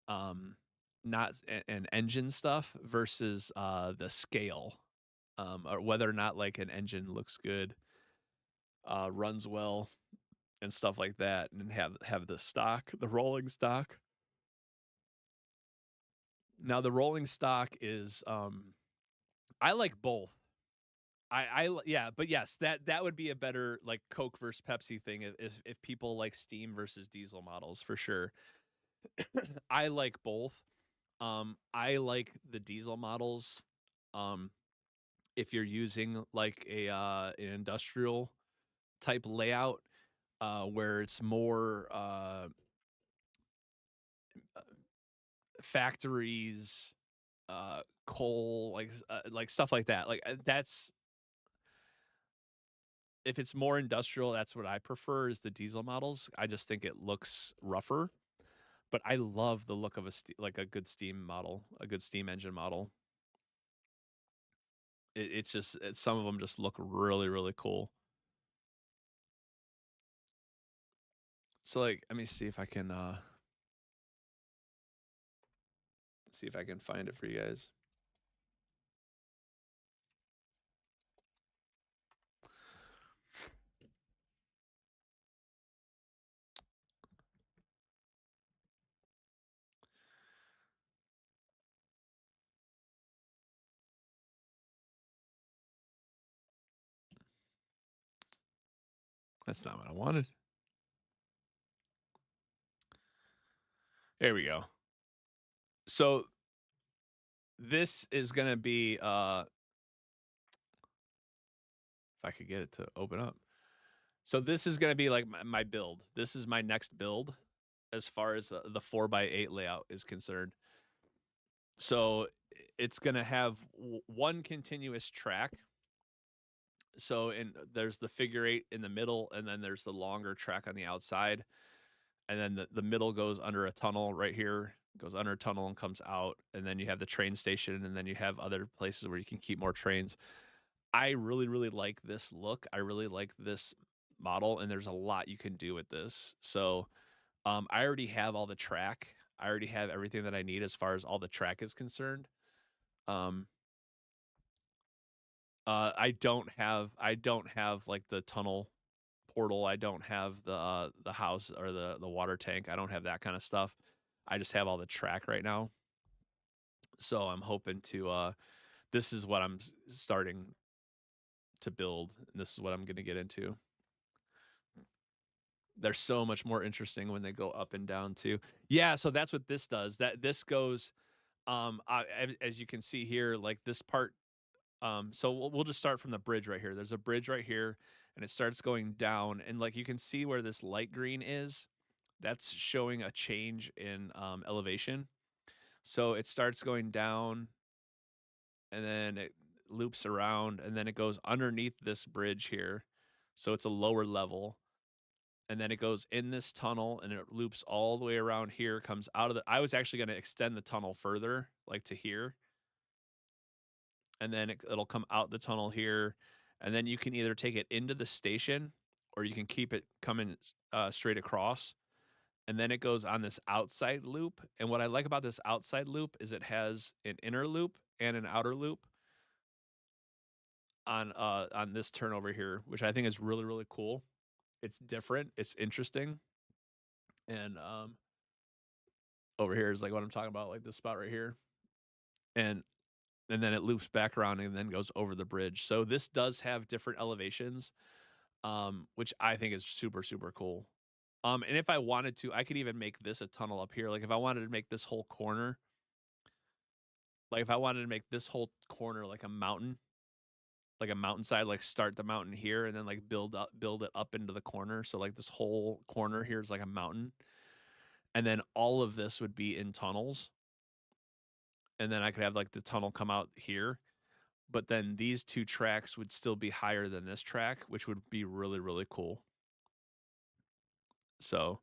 S1: um, not and engine stuff versus, the scale, or whether or not, like, an engine looks good, runs well, and stuff like that, and have the stock, the rolling stock. Now the rolling stock is, I like both. Yeah, but yes, that would be a better, like, Coke versus Pepsi thing if people like steam versus diesel models for sure. I like both. I like the diesel models, um, if you're using, like, an industrial type layout, where it's more, factories, coal, like, stuff like that. Like, that's if it's more industrial, that's what I prefer is the diesel models. I just think it looks rougher, but I love the look of like a good steam model, a good steam engine model. It's just some of them just look really, really cool. So, like, let me see if I can find it for you guys. That's not what I wanted. There we go. So this is gonna be if I could get it to open up. So this is gonna be like my build. This is my next build as far as the 4x8 layout is concerned. So it's gonna have one continuous track. So there's the figure eight in the middle, and then there's the longer track on the outside, and then the middle goes under a tunnel right here, goes under a tunnel and comes out, and then you have the train station, and then you have other places where you can keep more trains. I really, really like this look. I really like this model, and there's a lot you can do with this. So I already have all the track. I already have everything that I need as far as all the track is concerned. Um, I don't have like the tunnel portal. I don't have the house or the water tank. I don't have that kind of stuff. I just have all the track right now. So I'm hoping to this is what I'm starting to build, and this is what I'm going to get into. They're so much more interesting when they go up and down too. Yeah, so that's what this does. That this goes as you can see here, like this part. So we'll just start from the bridge right here. There's a bridge right here, and it starts going down, and like you can see where this light green is, that's showing a change in elevation. So it starts going down, and then it loops around, and then it goes underneath this bridge here. So it's a lower level, and then it goes in this tunnel, and it loops all the way around here. Comes out of the. I was actually going to extend the tunnel further, like to here, and then it'll come out the tunnel here, and then you can either take it into the station or you can keep it coming straight across, and then it goes on this outside loop. And what I like about this outside loop is it has an inner loop and an outer loop on this turn over here, which I think is really, really cool. It's different, it's interesting, and over here is like what I'm talking about, like this spot right here, and then it loops back around and then goes over the bridge. So this does have different elevations, which I think is super, super cool. And if I wanted to, I could even make this a tunnel up here. Like if I wanted to make this whole corner, like if I wanted to make this whole corner like a mountain, like a mountainside, like start the mountain here and then like build it up into the corner. So like this whole corner here is like a mountain. And then all of this would be in tunnels. And then I could have like the tunnel come out here. But then these two tracks would still be higher than this track, which would be really, really cool. So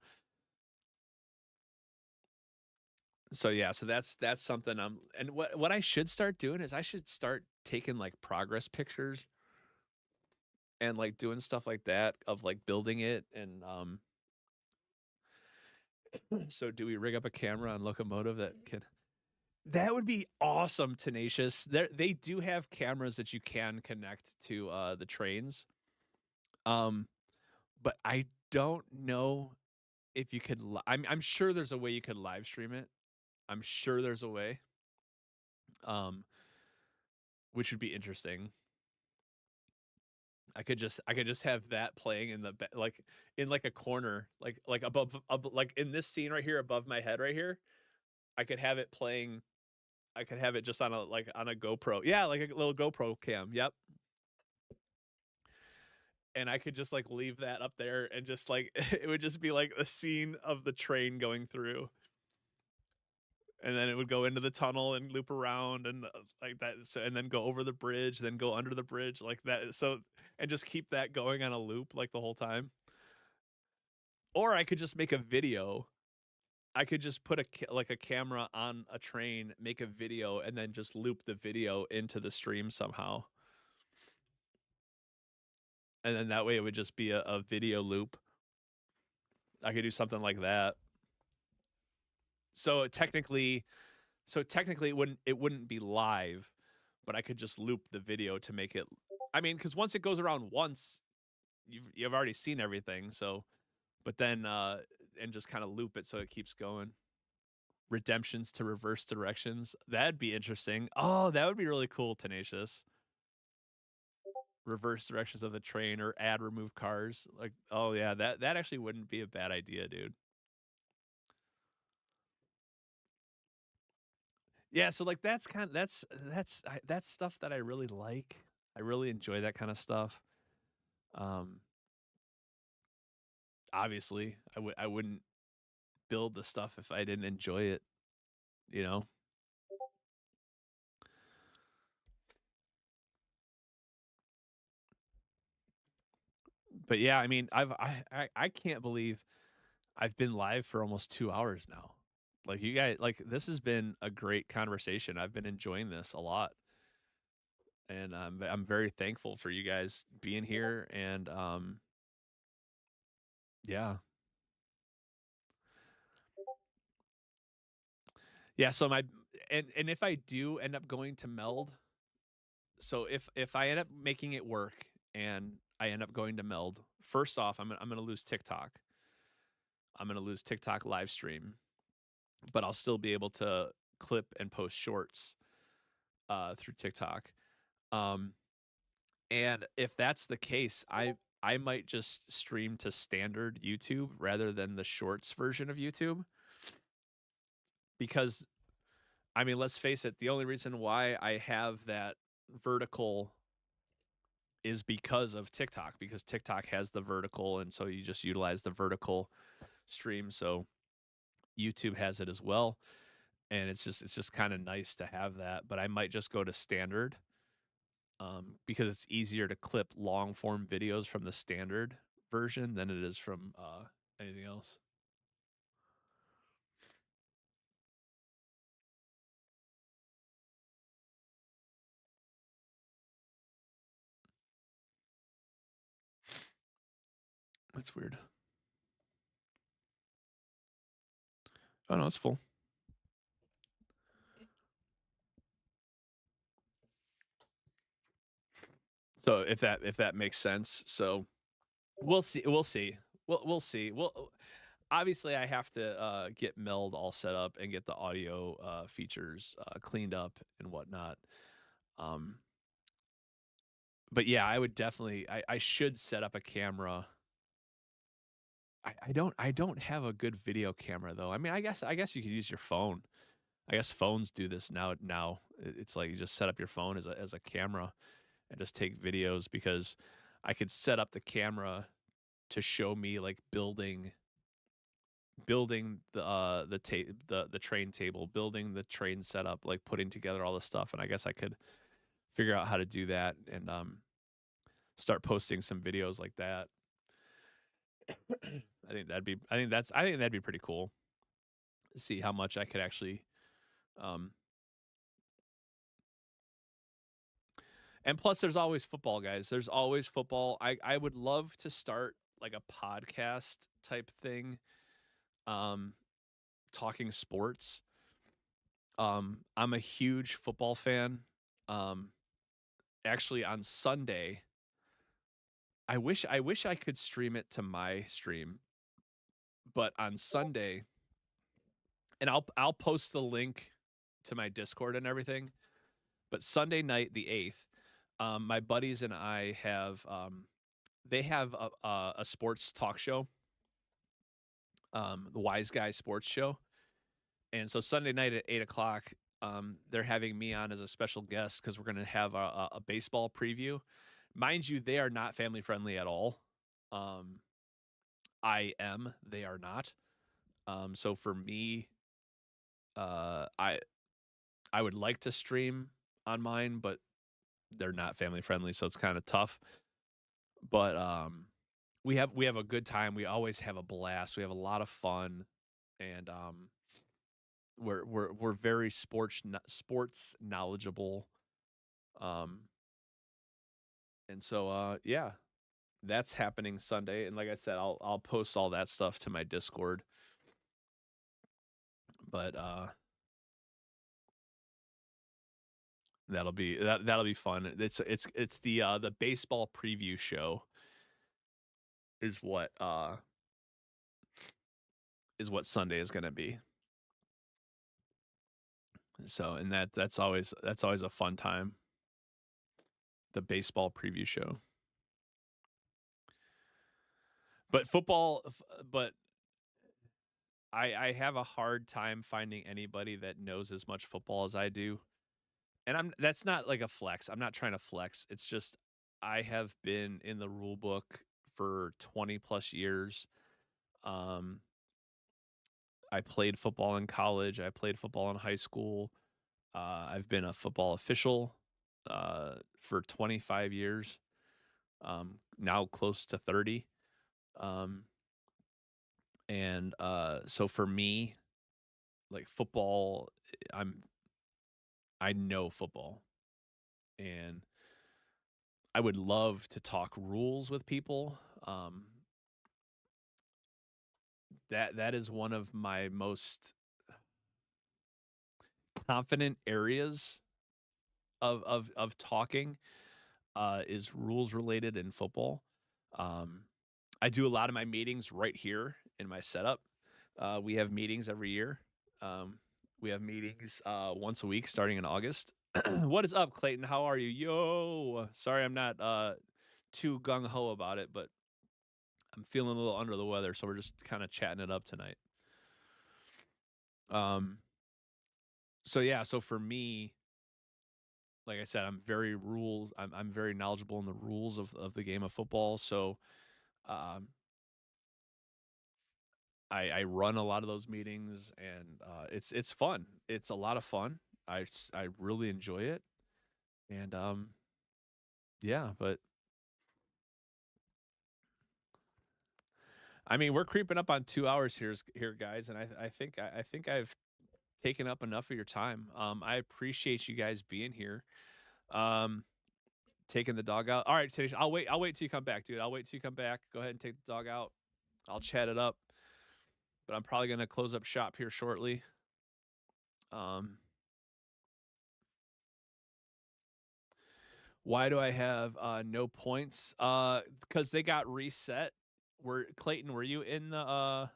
S1: So yeah, so that's something and what I should start doing is I should start taking like progress pictures and like doing stuff like that of like building it and so do we rig up a camera on locomotive that can that would be awesome, Tenacious. They do have cameras that you can connect to the trains. Um but I don't know if you could I'm sure there's a way you could live stream it. I'm sure there's a way. Um which would be interesting. I could just have that playing in the like in like a corner, like like in this scene right here above my head right here. I could have it playing. I could have it just on a like on a GoPro. Yeah, like a little GoPro cam. Yep. And I could just like leave that up there and just like it would just be like a scene of the train going through. And then it would go into the tunnel and loop around and like that so, and then go over the bridge, then go under the bridge like that. So and just keep that going on a loop like the whole time. Or I could just make a video. I could just put like a camera on a train, make a video, and then just loop the video into the stream somehow. And then that way it would just be a video loop. I could do something like that. So technically it wouldn't be live, but I could just loop the video to make it. I mean, because once it goes around once, you've already seen everything. So, but then and just kind of loop it so it keeps going. Redemptions to reverse directions. That'd be interesting. Oh, that would be really cool, Tenacious. Reverse directions of the train or add remove cars. Like, oh yeah, that actually wouldn't be a bad idea, dude. Yeah, so like that's stuff that I really like. I really enjoy that kind of stuff. Um Obviously, I wouldn't build the stuff if I didn't enjoy it, you know. But yeah, I mean, I can't believe I've been live for almost 2 hours now. Like you guys like this has been a great conversation. I've been enjoying this a lot. And I'm very thankful for you guys being here and yeah. Yeah, so my and if I do end up going to Meld, so if I end up making it work and I end up going to Meld, first off, I'm gonna lose TikTok. I'm gonna lose TikTok live stream, but I'll still be able to clip and post shorts through TikTok. Um, and if that's the case, I might just stream to standard YouTube rather than the shorts version of YouTube because I mean, let's face it, the only reason why I have that vertical is because of TikTok, because TikTok has the vertical, and so you just utilize the vertical stream. So YouTube has it as well, and it's just kind of nice to have that. But I might just go to standard because it's easier to clip long form videos from the standard version than it is from anything else. That's weird. Oh no, it's full. So if that makes sense, so we'll see. We'll see. We'll see. Well, obviously, I have to get Meld all set up and get the audio features cleaned up and whatnot. Um, but yeah, I would definitely. I should set up a camera. I don't have a good video camera though. I mean, I guess you could use your phone. I guess phones do this now. Now it's like you just set up your phone as a camera and just take videos because I could set up the camera to show me like building the train table, building the train setup, like putting together all the stuff, and I guess I could figure out how to do that and start posting some videos like that. I think that'd be pretty cool. see how much I could actually um and plus there's always football, guys. There's always football. I would love to start like a podcast type thing, um, talking sports. I'm a huge football fan. Um, actually on Sunday, I wish I could stream it to my stream, but on Sunday, and I'll post the link to my Discord and everything. But Sunday night, the 8th, my buddies and I have they have a sports talk show, the Wise Guy Sports Show. And so Sunday night at 8 o'clock, they're having me on as a special guest because we're going to have a baseball preview. Mind you, they are not family friendly at all. Um, I am. They are not. So for me, I would like to stream on mine, but they're not family friendly, so it's kind of tough. But we have a good time. We always have a blast. We have a lot of fun, and we're very sports knowledgeable. Um, and so yeah, that's happening Sunday. And like I said, I'll post all that stuff to my Discord. But that'll be fun. It's the baseball preview show is what Sunday is going to be. So and that's always a fun time. The baseball preview show. But but I have a hard time finding anybody that knows as much football as I do. And that's not like a flex. I'm not trying to flex. It's just I have been in the rule book for 20 plus years. Um I played football in college, I played football in high school. I've been a football official for 25 years. Now close to 30. Um and so for me, like football, I know football, and I would love to talk rules with people. That is one of my most confident areas of talking, is rules related in football. Um, I do a lot of my meetings right here in my setup. We have meetings every year. Um, we have meetings once a week starting in August. What is up, Clayton? How are you? Yo, sorry I'm not too gung ho about it, but I'm feeling a little under the weather, so we're just kind of chatting it up tonight. Um, so yeah, so for me, like I said, I'm very knowledgeable in the rules of the game of football. So um, I run a lot of those meetings, and it's fun. It's a lot of fun. I really enjoy it, and yeah. But I mean, we're creeping up on 2 hours here, guys, and I think I've taken up enough of your time. I appreciate you guys being here. Um, taking the dog out. All right, Tish, I'll wait. I'll wait till you come back, dude. I'll wait till you come back. Go ahead and take the dog out. I'll chat it up. But I'm probably gonna close up shop here shortly. Um, why do I have no points? Because they got reset. Clayton, were you in the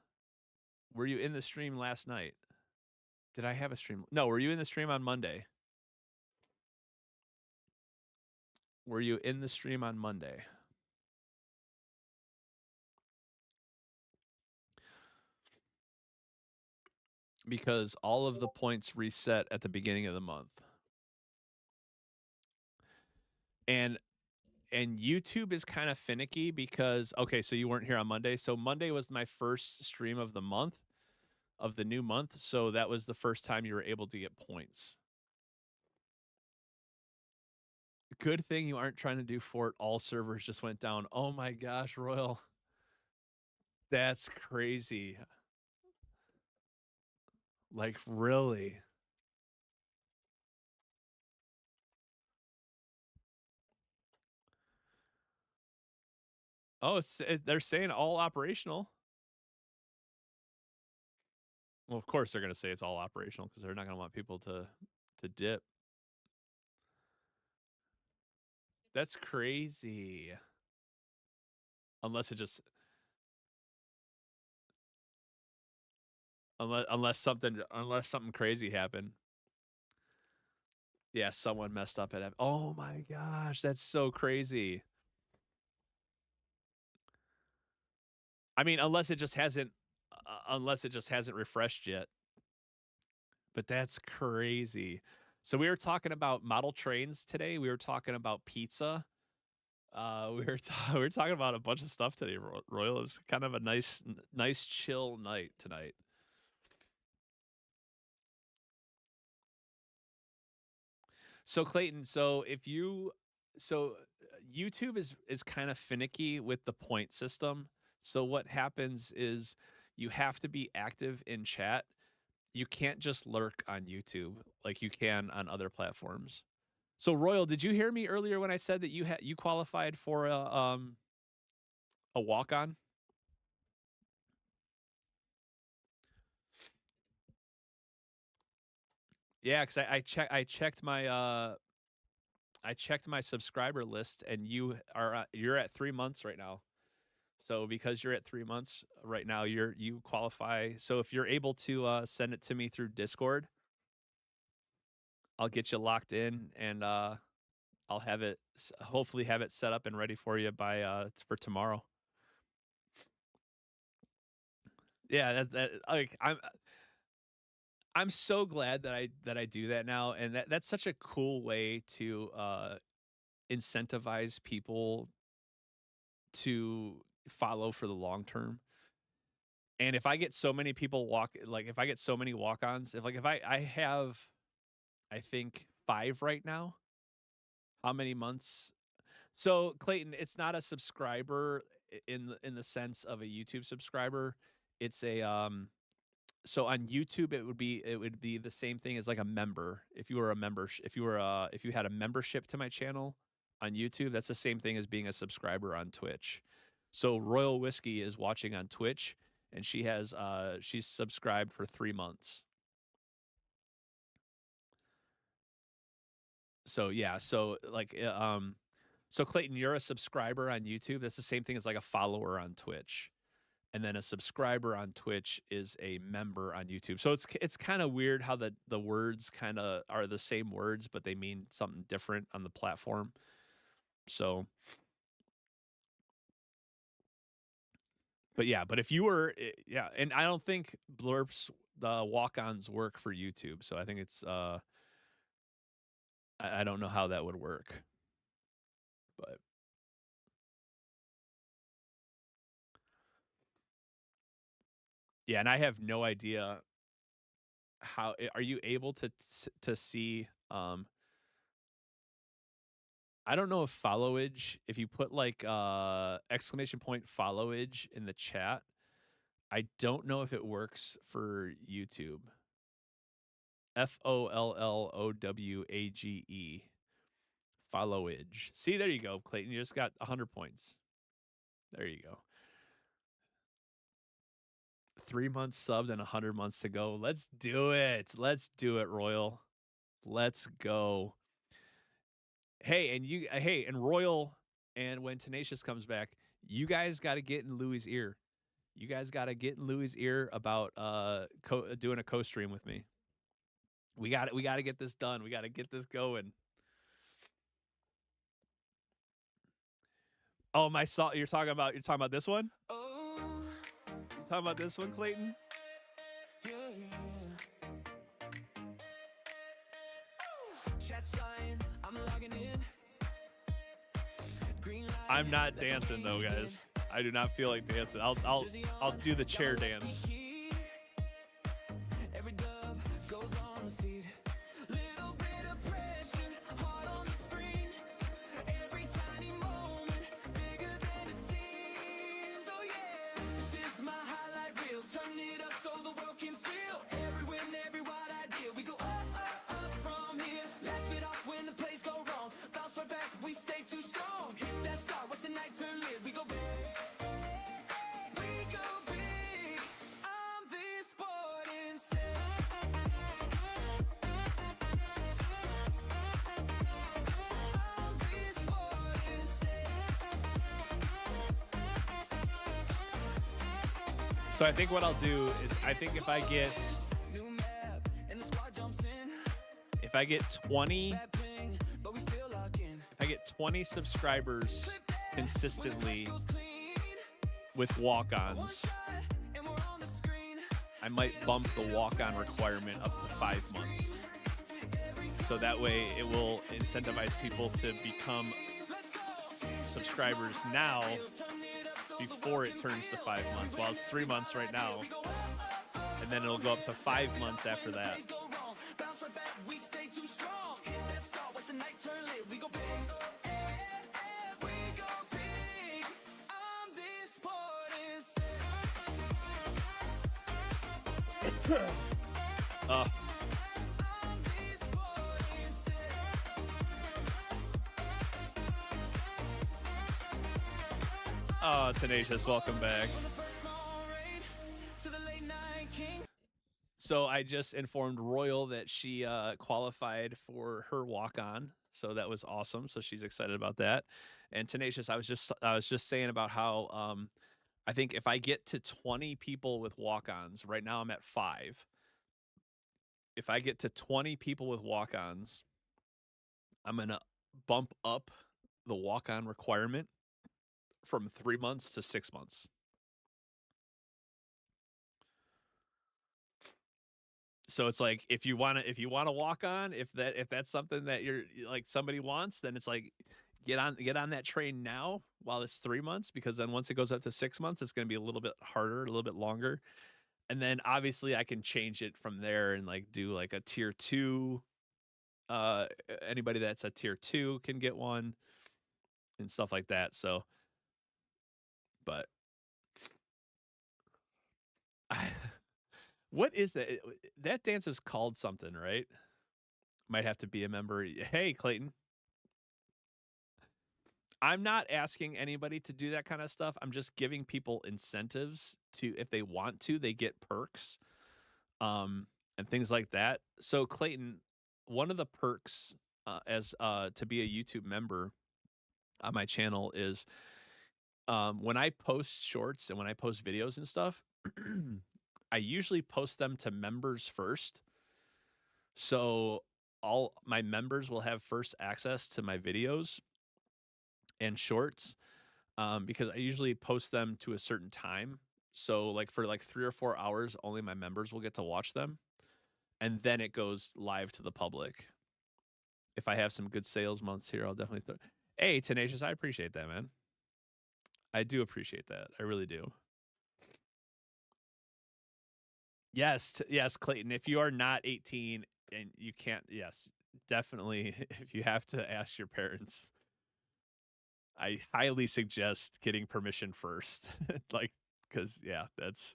S1: stream last night? Did I have a stream? No, were you in the stream on Monday? Were you in the stream on Monday? Because all of the points reset at the beginning of the month. And YouTube is kind of finicky because okay, so you weren't here on Monday. So Monday was my first stream of the month, of the new month, so that was the first time you were able to get points. Good thing you aren't trying to do Fort. All servers just went down. Oh my gosh, Royal. That's crazy. Like, really? Oh, they're saying all operational. Well, of course they're going to say it's all operational because they're not going to want people to dip. That's crazy. Unless it just unless something crazy happened. Yeah, someone messed up at. Oh my gosh, that's so crazy. I mean, unless it just hasn't refreshed yet. But that's crazy. So we were talking about model trains today. We were talking about pizza. We were talking about a bunch of stuff today, Royal. It was kind of a nice chill night tonight. So Clayton, YouTube is kind of finicky with the point system. So what happens is you have to be active in chat. You can't just lurk on YouTube like you can on other platforms. So Royal, did you hear me earlier when I said that you qualified for a walk on? Yeah, because I checked my subscriber list, and you're at 3 months right now. So because you're at 3 months right now, you qualify. So if you're able to send it to me through Discord, I'll get you locked in, and I'll hopefully have it set up and ready for you by for tomorrow. Yeah, that like I'm so glad that I do that now, and that's such a cool way to incentivize people to follow for the long term. And if I get so many people if I get so many walk-ons, if I have I think 5 right now. How many months? So Clayton, it's not a subscriber in the sense of a YouTube subscriber. It's a so on YouTube it would be the same thing as like a member. If you were a member, if you had a membership to my channel on YouTube, that's the same thing as being a subscriber on Twitch. So Royal Whiskey is watching on Twitch, and she's subscribed for 3 months. So yeah, so Clayton, you're a subscriber on YouTube. That's the same thing as like a follower on Twitch. And then a subscriber on Twitch is a member on YouTube. So it's kind of weird how the words kind of are the same words, but they mean something different on the platform. So, but yeah, but if you were, yeah, and I don't think blurps the walk-ons work for YouTube. So I think it's I don't know how that would work, but yeah, and I have no idea how are you able to see I don't know if followage, if you put like exclamation point followage in the chat, I don't know if it works for YouTube. FOLLOWAGE. Followage. See, there you go, Clayton. You just got 100 points. There you go. 3 months subbed and 100 months to go. Let's do it. Let's do it, Royal. Let's go. Hey, and Royal, and when Tenacious comes back, you guys got to get in Louis' ear. You guys got to get in Louis' ear about doing a co-stream with me. We got to get this done. We got to get this going. Oh, my song. You're talking about this one?
S2: Oh,
S1: You're talking about this one, Clayton?
S2: yeah. Chats flying, I'm logging in. Green light,
S1: I'm not dancing though, guys. I do not feel like dancing. I'll do the chair dance.
S2: Every dub goes on the feed. Little bit of pressure, heart on the screen. Every tiny moment, bigger than it seems. Oh yeah, this is my highlight reel. Turn it up so the world can feel. Every win, every
S1: So I think what I'll do is I think
S2: New map, and the squad jumps in.
S1: if I get 20
S2: Bad ping, but we still lock in.
S1: if I get 20 subscribers consistently
S2: Goes clean.
S1: with walk-ons,
S2: And we're on the screen.
S1: I might bump the walk-on requirement up to 5 months. So that way it will incentivize people to become subscribers now before it turns to 5 months. Well, it's 3 months right now, and then it'll go up to 5 months after that.
S2: Go wrong. Bounce right back, we stay too strong. Hit that start, watch the night turn lit. We go big. We go big. I'm this important.
S1: Uh,
S2: I'm this important.
S1: oh, Tenacious, welcome back.
S2: On the first small raid to the late night king.
S1: So I just informed Royal that she qualified for her walk-on, so that was awesome. So she's excited about that. And Tenacious, I was just saying about how I think if I get to 20 people with walk-ons, right now I'm at 5. If I get to 20 people with walk-ons, I'm gonna bump up the walk-on requirement from 3 months to 6 months. So it's like if you want to walk on, if that's something that you're like somebody wants, then it's like get on that train now while it's 3 months, because then once it goes up to 6 months, it's going to be a little bit harder, a little bit longer. And then obviously I can change it from there and like do like a tier 2. Anybody that's a tier 2 can get one and stuff like that. So but what is that? That dance is called something, right? Might have to be a member. Hey, Clayton. I'm not asking anybody to do that kind of stuff. I'm just giving people incentives to, if they want to, they get perks, and things like that. So Clayton, one of the perks as to be a YouTube member on my channel is when I post shorts and when I post videos and stuff, I usually post them to members first. So all my members will have first access to my videos and shorts, because I usually post them to a certain time. So like for like 3 or 4 hours, only my members will get to watch them, and then it goes live to the public. If I have some good sales months here, I'll definitely throw. Hey, Tenacious, I appreciate that, man. I do appreciate that. I really do. Yes, yes, Clayton. If you are not 18 and you can't, yes, definitely. If you have to ask your parents, I highly suggest getting permission first. Like, because yeah, that's.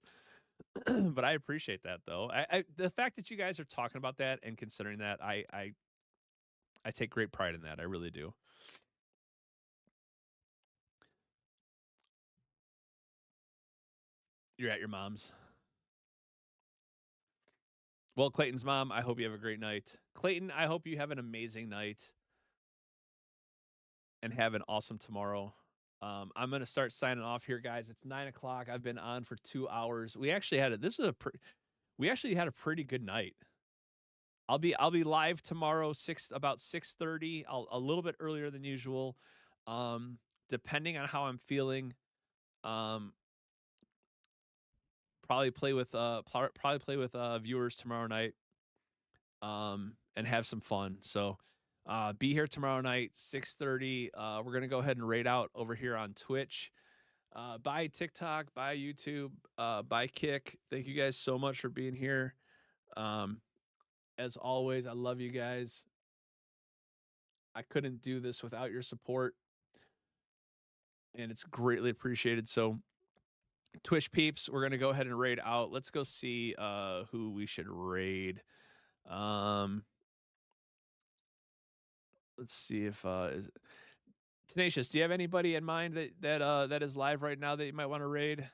S1: But I appreciate that though. The fact that you guys are talking about that and considering that, I take great pride in that. I really do. You're at your mom's. Well, Clayton's mom, I hope you have a great night. Clayton, I hope you have an amazing night and have an awesome tomorrow. I'm gonna start signing off here, guys. It's 9 o'clock. I've been on for 2 hours. We actually had a this is a we actually had a pretty good night. I'll be live tomorrow about 6:30. A little bit earlier than usual, depending on how I'm feeling. Um, probably play with viewers tomorrow night, and have some fun. So be here tomorrow night 6:30. We're gonna go ahead and raid out over here on Twitch. Bye TikTok, bye YouTube, bye Kick. Thank you guys so much for being here. Um, as always, I love you guys. I couldn't do this without your support, and it's greatly appreciated. So Twitch peeps, we're gonna go ahead and raid out. Let's go see who we should raid. Um, let's see if Tenacious, do you have anybody in mind that is live right now that you might want to raid?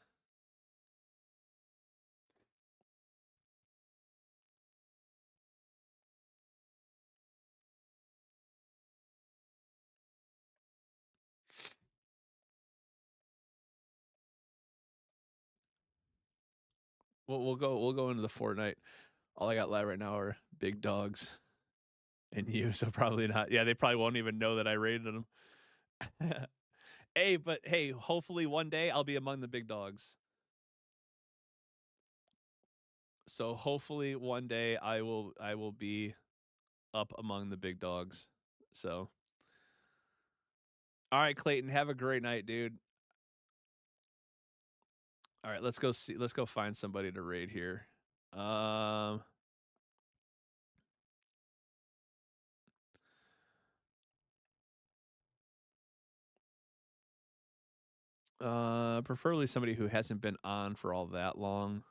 S1: we'll go into the Fortnite. All I got live right now are big dogs and you, so probably not. Yeah, they probably won't even know that I rated them. Hey, but hey, hopefully one day I'll be among the big dogs. So hopefully one day I will be up among the big dogs. So all right, Clayton, have a great night, dude. All right, let's go find somebody to raid here. Um preferably somebody who hasn't been on for all that long.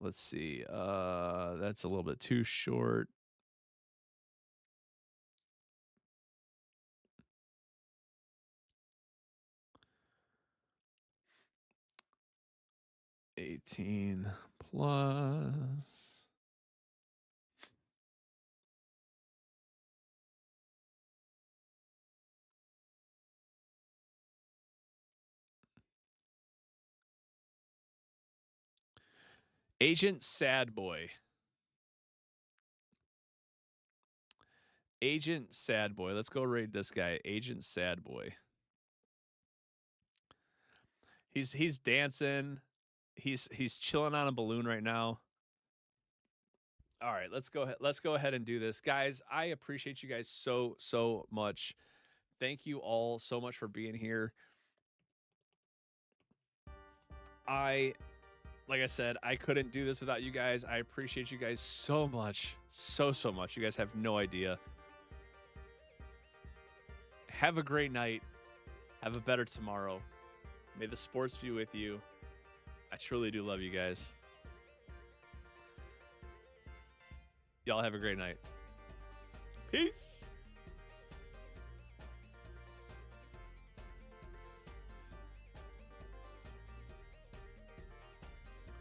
S1: Let's see. That's a little bit too short. +18. Agent Sad Boy. Agent Sad Boy. Let's go raid this guy. Agent Sad Boy. He's dancing. He's chilling on a balloon right now. All right, let's go ahead. Let's go ahead and do this. Guys, I appreciate you guys so much. Thank you all so much for being here. Like I said, I couldn't do this without you guys. I appreciate you guys so much. So much. You guys have no idea. Have a great night. Have a better tomorrow. May the sports be with you. I truly do love you guys. Y'all have a great night. Peace.